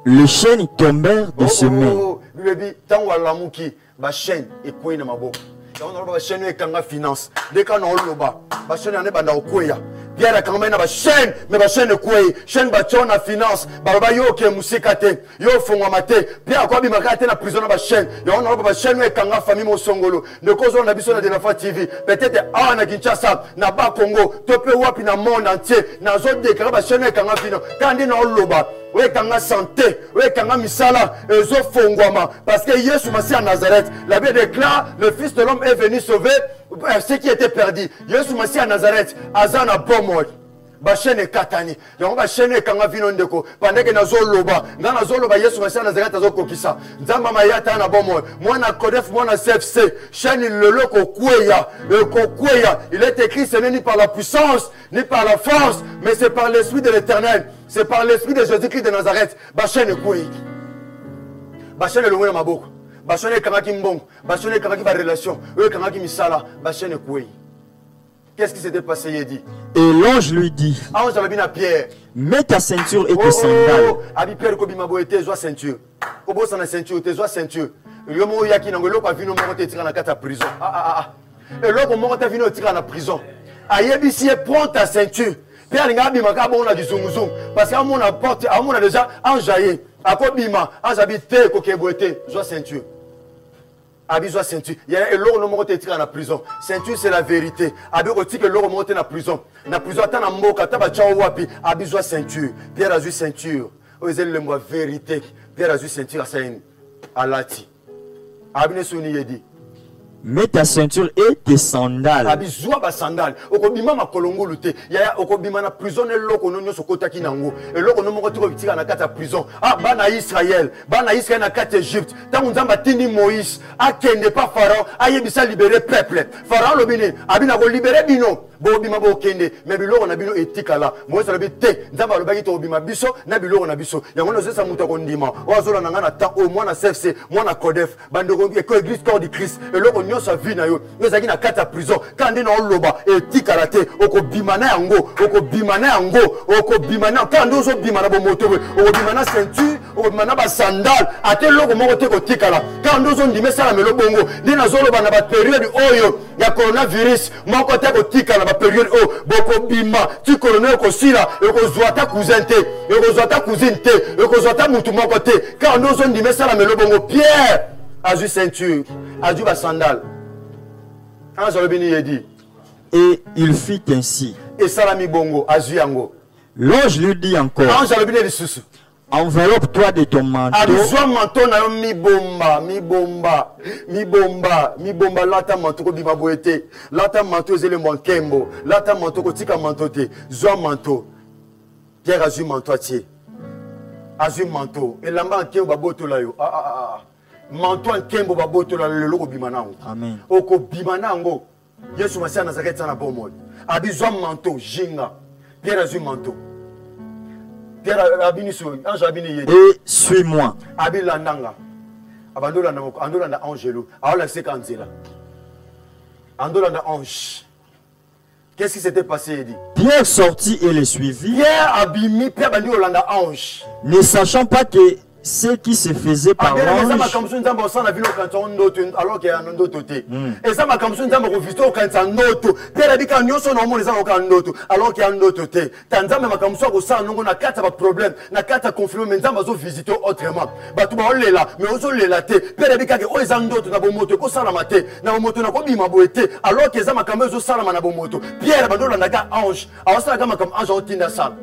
Les chaînes tombèrent de ses mains. Bibi tango alamuki ba chaîne ekoyi na maboko. Tango ba chaîne ekanga finance. Deka na oloba. Ba chaîne ane banda okoya. Pierre a quand même ba chaîne mais ba chaîne ekoyi. Chaîne ba chona finance. Ba ba yo ke musikate. Yo fongwa mate. Pierre kwa bimaka te na prison na ba chaîne. Yo na ba chaîne ekanga famille mo songolo. Ne kozo na biso na de la fois TV. Peut-être ah na Kinshasa, na ba Congo, tope wapi na monde entier. Na zo dekara ba chaîne ekanga finance. Kandi na oloba. Oui, quand on a santé, oui, quand on a misala, parce que Jésus Masiya Nazareth, la Bible déclare, le Fils de l'homme est venu sauver ce qui était perdu. Jésus Masiya Nazareth, Azana Bomod. Bachene katani yango bachene kanga vino ndeko pandeke nazo loba Yesu Masiya Nazareth azo kokisa nzamba mayata na bomo mwana Kodef mwana CFC chaîne lelo kokweya il est écrit ce n'est ni par la puissance ni par la force mais c'est par l'esprit de l'Éternel, c'est par l'esprit de Jésus-Christ de Nazareth. Bachene kweyi bachene longo na maboko bachene kanga kimbongo bachene kanga ki ba relation kanga ki misala bachene kweyi. Qu'est-ce qui s'était passé, il dit? Et l'ange lui dit, ange avait bien à Pierre. Mets ta ceinture et tes sandales. Abi Pierre ko bimabo ete zo ceinture. Ko bosa na ceinture te zo ceinture. Yo mo yaki na ngolo pa vino mo te tira na kata prison. Et l'autre moment, tu as venu au la prison. Ayebisi, prends ta ceinture. Pierre Lingabi Makabo, on a du zoom. Parce qu'à mon apporte, à mon a déjà enjaillé. À quoi bima, à j'habite, kokeboité, joie ceinture. Abisoa ceinture. Il y a l'or no monte tiré à la prison. Ceinture c'est la vérité. Abi oti que l'or monte na prison. Na prison ata na mboka ta ba chawo wapi. Abisoa ceinture. Pierre Azu ceinture. Ozel le mot vérité. Pierre Azu ceinture ça alati. Abine soni yedi. Mets ta ceinture et tes sandales. Abisoa ba sandales. Okobima ma kolongo luté. Ya okobima na prison et loko no nyoso kotaki nango. Et loko no monte tiré na kata prison. Ah bana Israël na kata Égypte. Tant nzamba tindi Moïse. Akende pas Pharaon. Ayebisa libérer peuple. Pharaon lobine. Abina ko libérer bino. Bo bima bo kende. Mais biloko na bino etika la. Moïse lobi te. Nzamba lobaki to bima biso na biloko na biso. Yango no zesa muta ko ndima. Oazola na ngana ta o mwana CFC, mwana Codef. Bandoko ko église corps de Christ. Et loko sa vie na yo ezaki na kata prison kandi na oloba etika la te okobimana yango okobimana kandi ozo bimana bo moto okobimana ceinture okobimana ba sandal ate loko moko te kotika la kandi ozo ndime sala melo bongo ndina zoloba na ba période oyo ya coronavirus moko te kotika la ba période o boko bima ti corona ko sila ekozwa ta cousin te ekozwa ta cousine te ekozwa ta mutu moko te kandi ozo ndime sala melo bongo Pierre Azu ceinture, Azu ba sandal. Et il fit ainsi. Et salami bongo, Azu yango. L'ange lui dit encore. Enveloppe-toi de ton manteau. Azu manteau na mi bomba lata manteau ko bima boete. Lata manteau zele monkembo. Lata manteau ko tika manteau te. Zwa manteau. Pierre Azu manteau tie. Azu manteau. Et lamba nke ba boto la yo. Manteau nkembo ba boto la le loko bimanango. Amen. Oko bimanango. Yesu Masia Nazareth sana bomoi. Abizwa manteau jinga. Pierre Azu manteau. Pierre abini so ange abini yedi. Et suis-moi. Abilandanga. Abandolanda moko andolanda angelo. Aola sekanzela. Andolanda ange. Qu'est-ce qui s'était passé, Eddie? Pierre sortit et le suivit. Pierre abimi Pierre bandi olanda ange. Ne sachant pas que ce qui se faisait par l'ange. Alors qu'il y a un autre. Et ça m'a comme ça, on visite au canton noto. Pierre a dit qu'on y a son nom, on les a au canton alors qu'il y a un autre. Tanzam m'a comme ça, on a quatre problèmes, on a quatre conflits, mais on va visiter autrement. Bah, tu vas là, mais on va là. Pierre a dit qu'on y a un autre, on a bon moto, qu'on s'en a maté, on a moto, on a pas bima boité, alors que ça m'a comme ça, on a bon moto. Pierre a dit qu'on a un ange, alors ça, comme ange au Tindasal.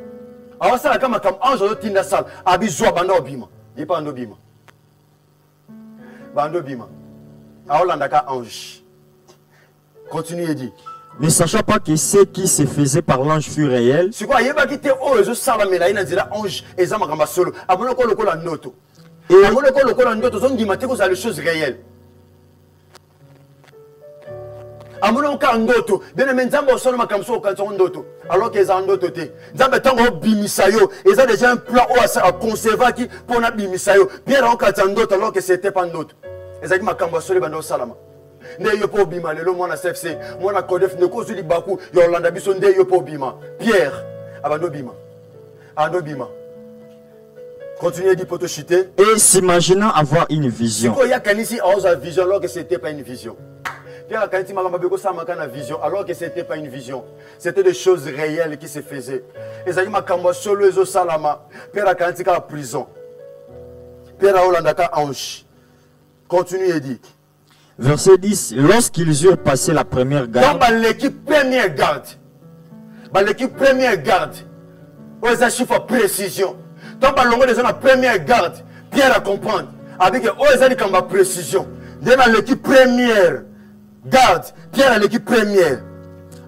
Alors ça, comme ange au Tindasal, abizwa bando bima. Il pas un bima. Bando bima. Aolandaka ange. Continue et dit. Ne sachant pas que ce qui se faisait par l'ange fut réel. C'est quoi? Il va quitter oh je sala mela ina dira ange et ça m'a solo. Amono ko lokola noto. Et amono ko lokola noto zone dimate ko ça les choses réelles. Amono ka ndoto bien mais nzambo solo makamso ka ndoto alors que za ndoto te nzambe tango bimisayo et ça déjà un plan à conserver qui pour na bimisayo bien on ka ndoto alors que c'était pas ndoto et ça qui makambo solo bando salama nde yo po bima lelo mwana CFC mwana Codef ne ko zuli baku yo landa biso nde yo po bima Pierre abando bima ando bima continuez dit poto chiter et s'imaginant avoir une vision. Il y a kanisi a vision alors que c'était pas une vision. Pierre Kanti Magambabeko Samakana vision, alors que ce n'était pas une vision. C'était des choses réelles qui se faisaient. Et ça dit Makamba solo ezo salama. Pierre Kanti ka prison. Pierre Olandaka ange. Continue et dit. Verset 10. Lorsqu'ils eurent passé la première garde. Dans l'équipe première garde. Dans l'équipe première garde. Où est-ce chiffre précision. Dans la première garde. Pierre a comprendre. Avec où est-ce précision. Dans l'équipe première. Garde, Pierre à l'équipe première.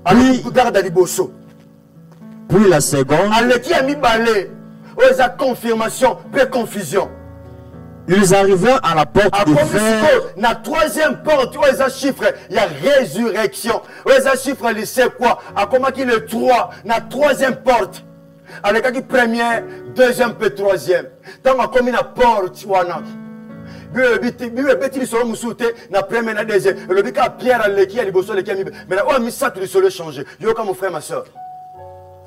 Puis, garde à Liboso. Puis la seconde. À l'équipe a mis balai. Oh, il y a confirmation, peu confusion. Ils arrivèrent à la porte de fer. La troisième porte, où il y a chiffre, il y a résurrection. Où il y a chiffre, il sait quoi? À comment qu'il est 3, la troisième porte. À l'équipe première, deuxième, peu troisième. Tant qu'on a mis la porte, wana. Na premier na deuxième le bika Pierre aleki ya liboso leki mais là on a mis ça tout le changer yo comme mon frère ma soeur.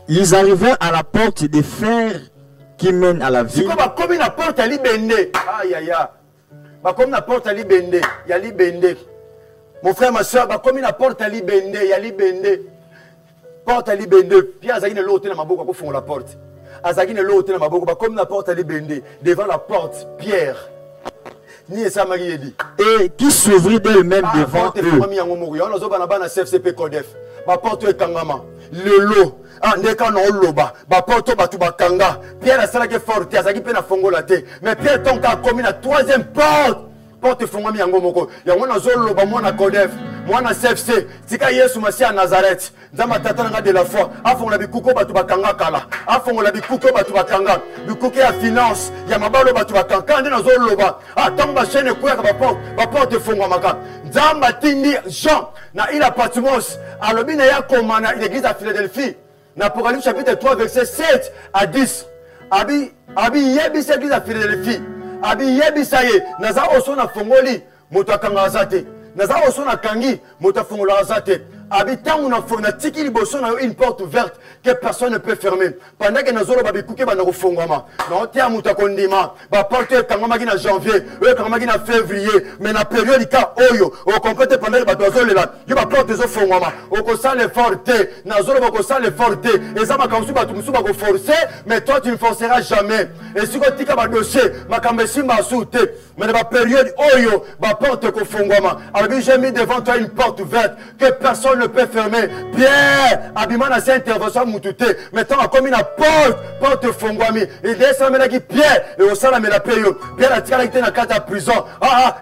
Ils arrivèrent à la porte de fer qui mène à la ville. C'est comme la porte à libende aïe aïe ba comme la porte à libende ya libende Mon frère, ma soeur, comme il porte à Libende, il y a Libende. Porte à Libende. Puis Azagine l'autre dans ma bouche, pour faire la porte. Azagine l'autre dans ma bouche, comme la porte à Libende. Devant la porte, Pierre. Ni ça m'a dit. Et qui s'ouvrit d'elle-même devant eux. On a un CFCP Codef. Ma porte est Kangama. Le lot. Ah, ndeka no loba. Ba porte batu bakanga. Pierre a sala ke forte. Azagi pe na fongola te. Mais Pierre tonka comme la troisième porte. Porte fongami yango moko. Yango na zo loba mwana Codef. Mwana CFC. Tika Yesu Masia Nazareth. Nzamba tata nga de la foi. Afongola bikuko batu bakanga kala. Afongola bikuko batu bakanga. Bikuko ya finance. Ya mabalo batu bakanga. Ndi na zo loba. Ah, tamba chaîne kuya ba porte. Ba porte fongwamaka. Nzamba tindi Jean na il Patmos. Alobi na ya komana l'église à Philadelphie. Dans Apocalypse chapitre 3 verset 7 à 10. Abi yebi l'église à Philadelphie. Abi yebi saye. Naza oso na fongoli. Moto akanga azate. Naza oso na kangi. Moto afongola azate. Habitant on a tiki liboso na une porte ouverte que personne ne peut fermer. Pendant que nous avons bikuke ba na kufongama. Na tia muta kondima. Ba porte kangama ki na janvier, kangama ki na février, mais na période ka oyo, o complète pendant que ba dozo lela. Yo ba porte zo fongama. O ko sale forte, na zolo ba ko sale forte. Et ça ma kamsu ba tumsu ba ko forcer, mais toi tu ne forceras jamais. Et si ko tika ba dossier, ma kambesi ma soute, mais na ba période oyo, ba porte ko fongama. Alors j'ai mis devant toi une porte ouverte que personne ne peut fermer. Pierre, Abimana c'est intervention moutouté. Maintenant, comme une porte fongwami. Il dit ça, mais Pierre, et au salam et la paye. Pierre a tiré la carte à prison.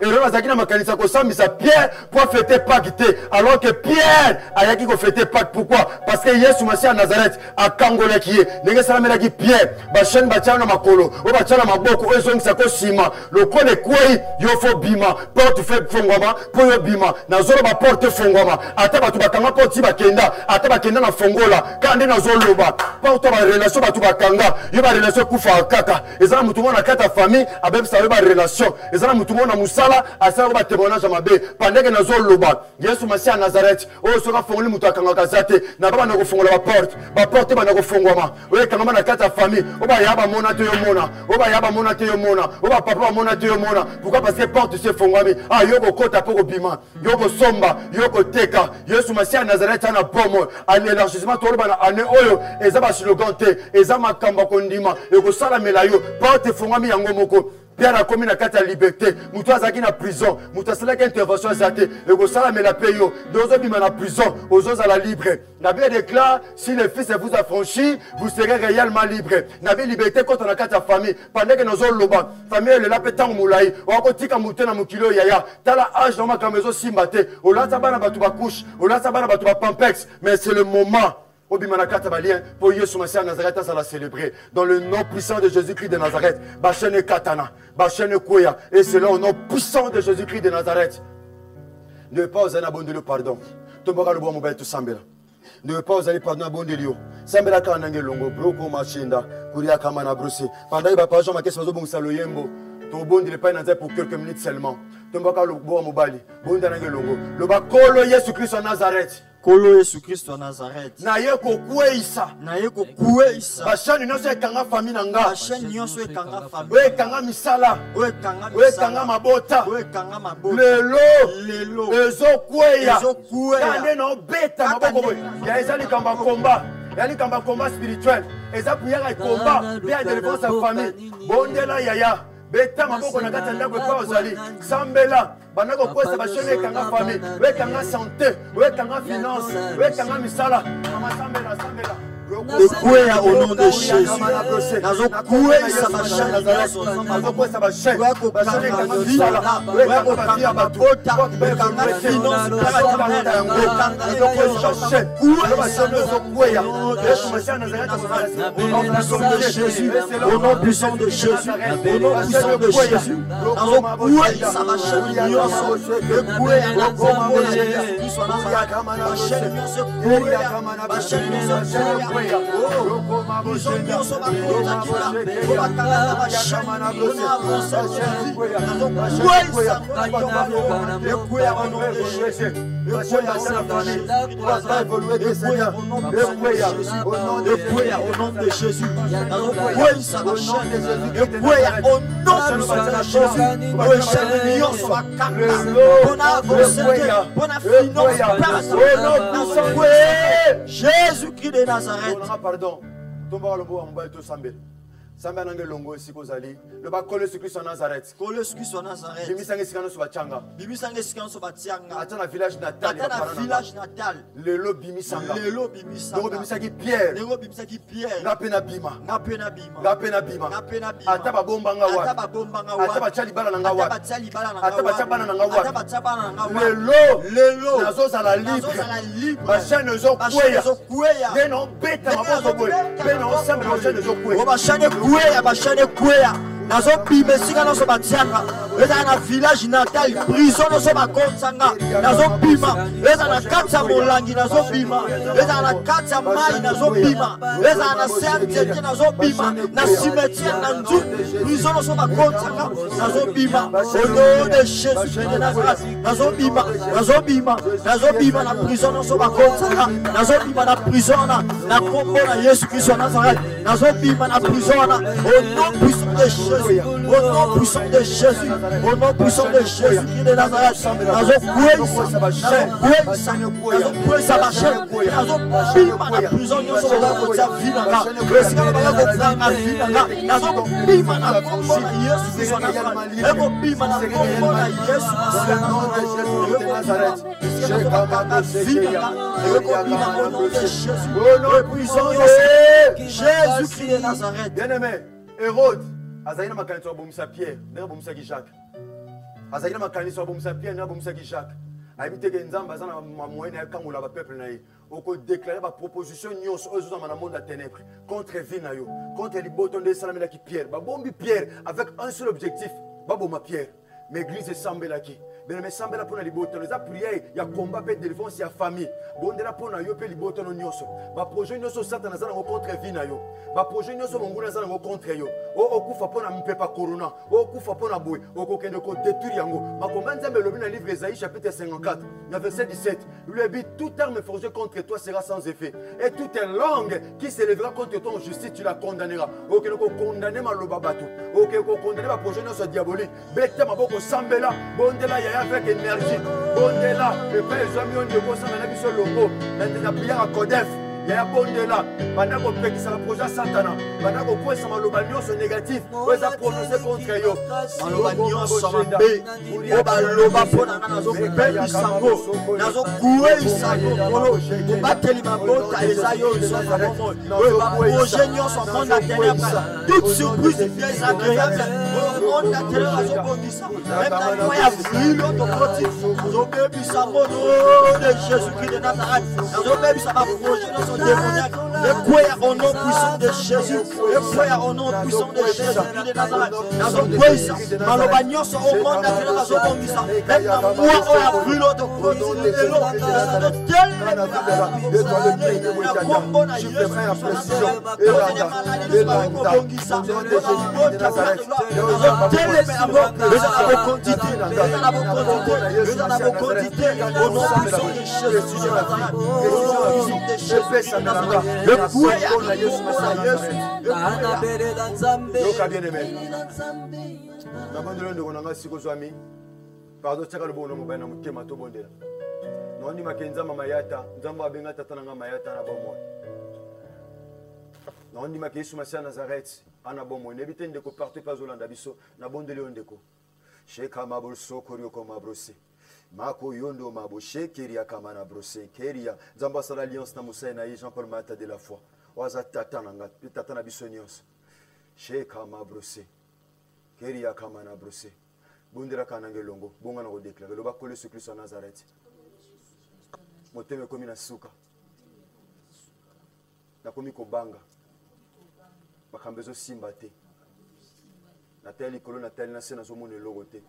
Et le reste de Makanisa Kosam, ça Pierre pour fêter Pâques. Alors que Pierre a yaki ko fêter Pâques. Pourquoi? Parce que Yesu Massi à Nazareth, à Kangola qui est. N'est-ce pas, mais Pierre, Bachen Bachana Makolo, ou Bachana Maboko, Ezong Sako Sima, le Kone Kouei, Yofo Bima, porte fait fongwama, pour Bima, Nazoro ma porte fongwama, Ataba bakanga porti bakenda ata bakenda na fongola kandi na zoloba porte ba relation batu bakanga yo ba relation kufa kaka ezana mutu mona kata famille abem sa ba relation ezana mutu mona musala asa ba témoignage mabe pendant que na zoloba Yesu Masia Nazareth o soka fongoli mutu akanga kazate na baba na kofongola ba porte ba na kofongwama o kanga na kata famille o ba yaba mona te yo mona o ba yaba mona te yo mona o ba papa mona te yo mona pourquoi parce que porte se fongwami ah yoko kota poko bima yoko somba yoko teka Yesu Masia Nazareth ana bomo an élargissement to bana ane oyo ezaba slogan te ezama kamba kondima eko sala melayo porte fongami yango moko Pierre a commis la carte à liberté mutu azaki na prison mutu asala ka intervention azate eko sala mela peyo dozo bima na prison ozo za la libre na Bible déclare si le fils vous affranchit vous serez réellement libre na Bible liberté contre la carte à famille pendant que nous loba famille le lapetang moulai o ko tika mutu na mukilo yaya tala âge dans ma kamezo simbate o la tabana batu ba couche o la tabana batu ba pampex mais c'est le moment pour Yesu Masia Nazareth à la célébrer dans le nom puissant de Jésus-Christ de Nazareth. Bachene Katana, Bachene Koya, et c'est là au nom puissant de Jésus-Christ de Nazareth. Ne pas oser abonder le pardon. Tombera le bois mobile tout sambela. Ne pas oser pardon abonder le. Sambela kanange longo broko machinda kuria kamana brosé. Pendant il va pas jean ma question zo bongsa lo yembo. To bondi le pain pour quelques minutes seulement. Tombera le bois mobile. Bonda nange longo. Le bakolo Jésus-Christ en Nazareth. Kolo Yesu Christ wa Nazareth. Na yeko kueisa. Na yeko kueisa. Bashani nyonso ekanga famille nanga. Bashani nyonso ekanga famille. We kanga misala. We kanga misala. We kanga mabota. We kanga mabota. Lelo. Ezo kueya. Ezo kueya. Kande no beta maboko boy. Ya ezali kamba komba. Yani kamba komba spirituel. Eza puyaka komba. Bien délivrance sa famille. Bondela yaya. Beta maboko na kata ndako kwa ozali. Sambela. Banako kwesa bashone kanga famille, we kanga santé, we kanga finance, we kanga misala. Mama sambela sambela. Kuya au nom de Jésus. Nazo kuya sa bashana Nazareth. Nazo kwesa bashane. Bashane kanga misala. We kanga mabota. We kanga finance. Nazo kwesa bashane. Kuya bashane zo kuya. Yesu Masia Nazareth. Au nom puissant de Jésus. Au nom puissant de Jésus. Au nom puissant de Jésus. Nazo kuya sa bashane. au nom de Jésus. Jésus-Christ de Nazareth. Pardon. Samba nange longo siko zali le ba kole Christ en Nazareth. Kole Christ en Nazareth. Bimisange sikano so bachanga. Bimisange sikano so batianga. Atana village natal. Atana village natal. Lelo bimisanga. Lelo bimisanga. Lelo bimisaki Pierre. Lelo bimisaki Pierre. Ngapena bima. Ngapena bima. Ngapena bima. Ngapena bima. Ataba bomba ngawa. Ataba bomba ngawa. Ataba chali bala ngawa. Ataba chali bala ngawa. Ataba chabana ngawa. Ataba chabana ngawa. Lelo nazo zala libre. Nazo zala libre. Bashane zo kweya. Zo kweya. Deno beta mabozo boy. Beno semble bashane zo kweya. Bashane kweya, bashane kweya. Nazo bima singa nazo batianga. Eza na village natal prison nazo bakontsanga. Nazo bima. Eza na katsa molangi nazo bima. Eza na katsa mai nazo bima. Eza na sertete nazo bima. Na cimetière na ndu prison nazo bakontsanga. Nazo bima. Au nom de Jésus de Nazareth. Nazo bima. Nazo bima. Nazo bima na prison nazo bakontsanga. Nazo bima na prison na kombo na Yesu Christ de Nazareth. Nazo bima na prison na au nom puissant de Jésus. Au nom puissant de Jésus. Au nom puissant de Jésus Christ de Nazareth. Nazo kwesa bima na prison nyonso bakotia vinanga. Esika bakotia vinanga. Nazo bima na kombo na Yesu Christ de Nazareth. Eko bima na kombo na Yesu Christ de Nazareth. Jésus-Christ de Nazareth. Bien-aimé, Hérode, Azaïna makanisi wa bomisa Pierre, ndenge bomisa ki Jacques. Azaïna makanisi wa bomisa Pierre, ndenge bomisa ki Jacques. Ayibiteke nzamba zana moyenne ya kangola ba peuple na ye. Oko déclarer ba proposition nyonso ozo na monde à ténèbres contre vie na yo, contre liboto de salamela ki Pierre. Ba bombi Pierre avec un seul objectif, ba boma Pierre. Mais l'église est sambelaki. Mais sambela pour la liboto, les prières, il y a combat pe délivrance ya famille. Bondela pour na yo pe liboto no nyonso. Ba projet nyonso satana zana contre vie na yo. Ba projet nyonso monguna zana contre yo. O okufa pona mpepa corona. O okufa pona boy. O kokende ko détruire yango. Ma commande nzambe lobi na livre Isaïe chapitre 54, na verset 17. Lui dit toute arme forgée contre toi sera sans effet. Et toute langue qui s'élèvera contre toi en justice tu la condamneras. OK ko condamner maloba bato. OK ko condamner ba projet nyonso diabolique. Beta maboko sambela bondela ya avec énergie. Bondela et pas les amis on de ko sambela biso logo. Na prière à Kodef. Ya bondela bana ko pekisa ba projet satana bana ko kwesa maloba nyonso négatif oza prononcer contre yo maloba nyonso mabe o baloba pona nazo pekisa ngo nazo kuweisa ngolo bateli mabota ezayo isoza momo o ba projet nyonso monde ténèbres toute surprise désagréable o monde ténèbres azo bondisa même na ya vrilo to koti azo bebisa mono de Jésus-Christ de Nazareth azo bebisa ba projet démoniaque, et croire au nom puissant de Jésus, et croire au nom puissant de Jésus de Nazareth. Nazo kwesa, maloba nyonso au monde na nazo bombisa. Même na moi on a vu l'autre côté de l'eau. Nazo tel na kombo na Yesu précision. Et là, bongisa. Nazo tel na au nom puissant de Jésus de Nazareth. Le pouet à Yesu bien-aimé. Nabandelo ndeko nanga siko zwami. Pardon tsaka le bono mobana mutema to bondela. Nondi makenza mama yata, nzamba abenga tata nanga mayata na bomo. Nondi makesu masia Nazareth ana bomo. Nebite ndeko partout pas Olanda biso na bondelo ndeko. Sheka mabul sokorio ko mabrose. Mako yondo mabo shekeria kama na brose keria nzamba sala alliance na Moussa na Jean-Paul Mata de la foi waza tata nanga tata na bisonyos sheka ma brose keria kama na brose bundira kana ngelongo bonga na ko déclarer lo ba kole sur Christ en Nazareth moteme komi na suka na komi ko banga bakambezo simba te na teli kolo na teli na sena zo mone logote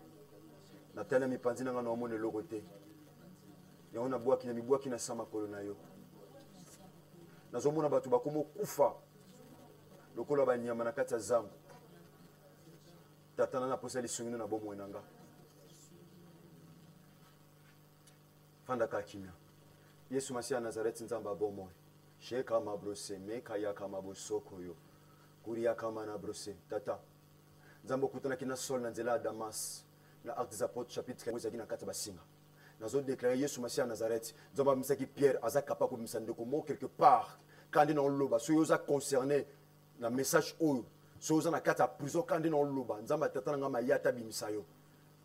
Natana mipanzi nanga na omone logote. Ya ona bwaki na mibwaki na sama kolo na yo. Nazomona batu bakomo kufa. Lokola ba nyama na kati ya zambu. Tatana na posa lisungino na bomo enanga. fanda kakimia Yesu Masiya Nazareti nzamba bomo sheka mabrose meka yaka mabosoko yo kuria kama na brose tata nzambo kutana kina sol na nzela Damas na Actes des Apôtres chapitre 15 kina kata basinga nazo déclarer Yesu Masiya Nazareti nzamba misaki Pierre aza capable ko misandeko mo quelque part quand dans loba so yoza concerné na message oyo so yoza na kata prison quand dans loba nzamba tata nga mayata bimisayo.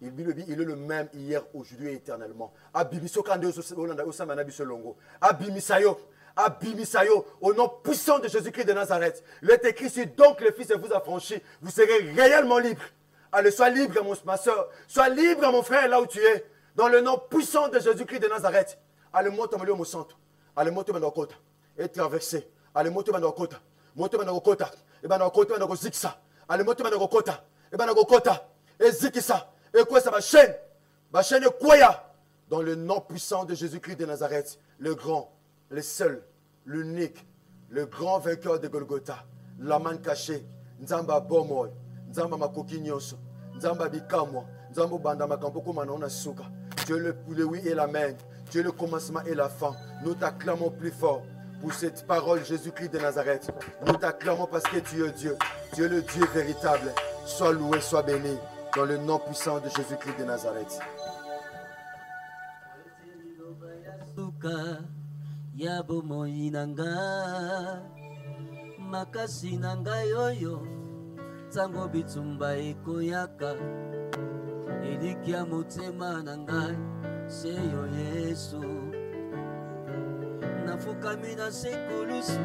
Il est le même hier, aujourd'hui et éternellement. Abimiso kande osamana biso longo. Abimisayo, abimisayo, au nom puissant de Jésus-Christ de Nazareth. Il est écrit si donc le Fils vous a franchi, vous serez réellement libre. Allez, sois libre ma soeur, sois libre mon frère là où tu es. Dans le nom puissant de Jésus-Christ de Nazareth. Allez, moto malio mo santo. Allez, moto bandokota. Et traverser. Allez, moto bandokota. Moto bandokota. Et bandokota bandoko ziksa. Allez, moto bandokota. Et bandokota. Et zikisa. Et quoi ça va chaîne est quoi dans le nom puissant de Jésus-Christ de Nazareth, le grand, le seul, l'unique, le grand vainqueur de Golgotha, l'aman caché, Nzamba Bomoy, Nzamba Makoki Nyonso, Nzamba Bikamwa, Nzamba Banda Makampoko Manona Suka. Dieu le oui et l'amen, Dieu le commencement et la fin. Nous t'acclamons plus fort pour cette parole Jésus-Christ de Nazareth. Nous t'acclamons parce que tu es Dieu, tu es le Dieu véritable. Sois loué, sois béni. Dans le nom puissant de Jésus-Christ de Nazareth. Yabo moinanga makasi nanga yoyo tango bitumba ekoyaka elikia motema nanga seyo Yesu nafukami na sekulusu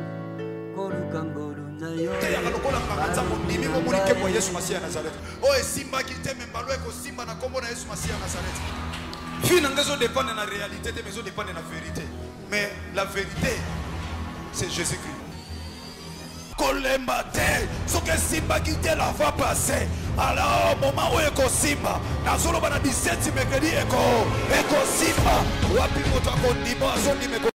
kolukangolu na yo lokola makanzambo ndimi momonike mo Yesu Masiya Nazareth o esimba kite membalo eko simba na kombo na Yesu Masiya Nazareth fi na ngezo dépendre na réalité te mezo dépendre na vérité mais la vérité c'est Jésus-Christ kolemba te soke simba kite la va passer alors moment où eko simba na zolo bana 17 mercredi eko simba wapi moto akondima so ndime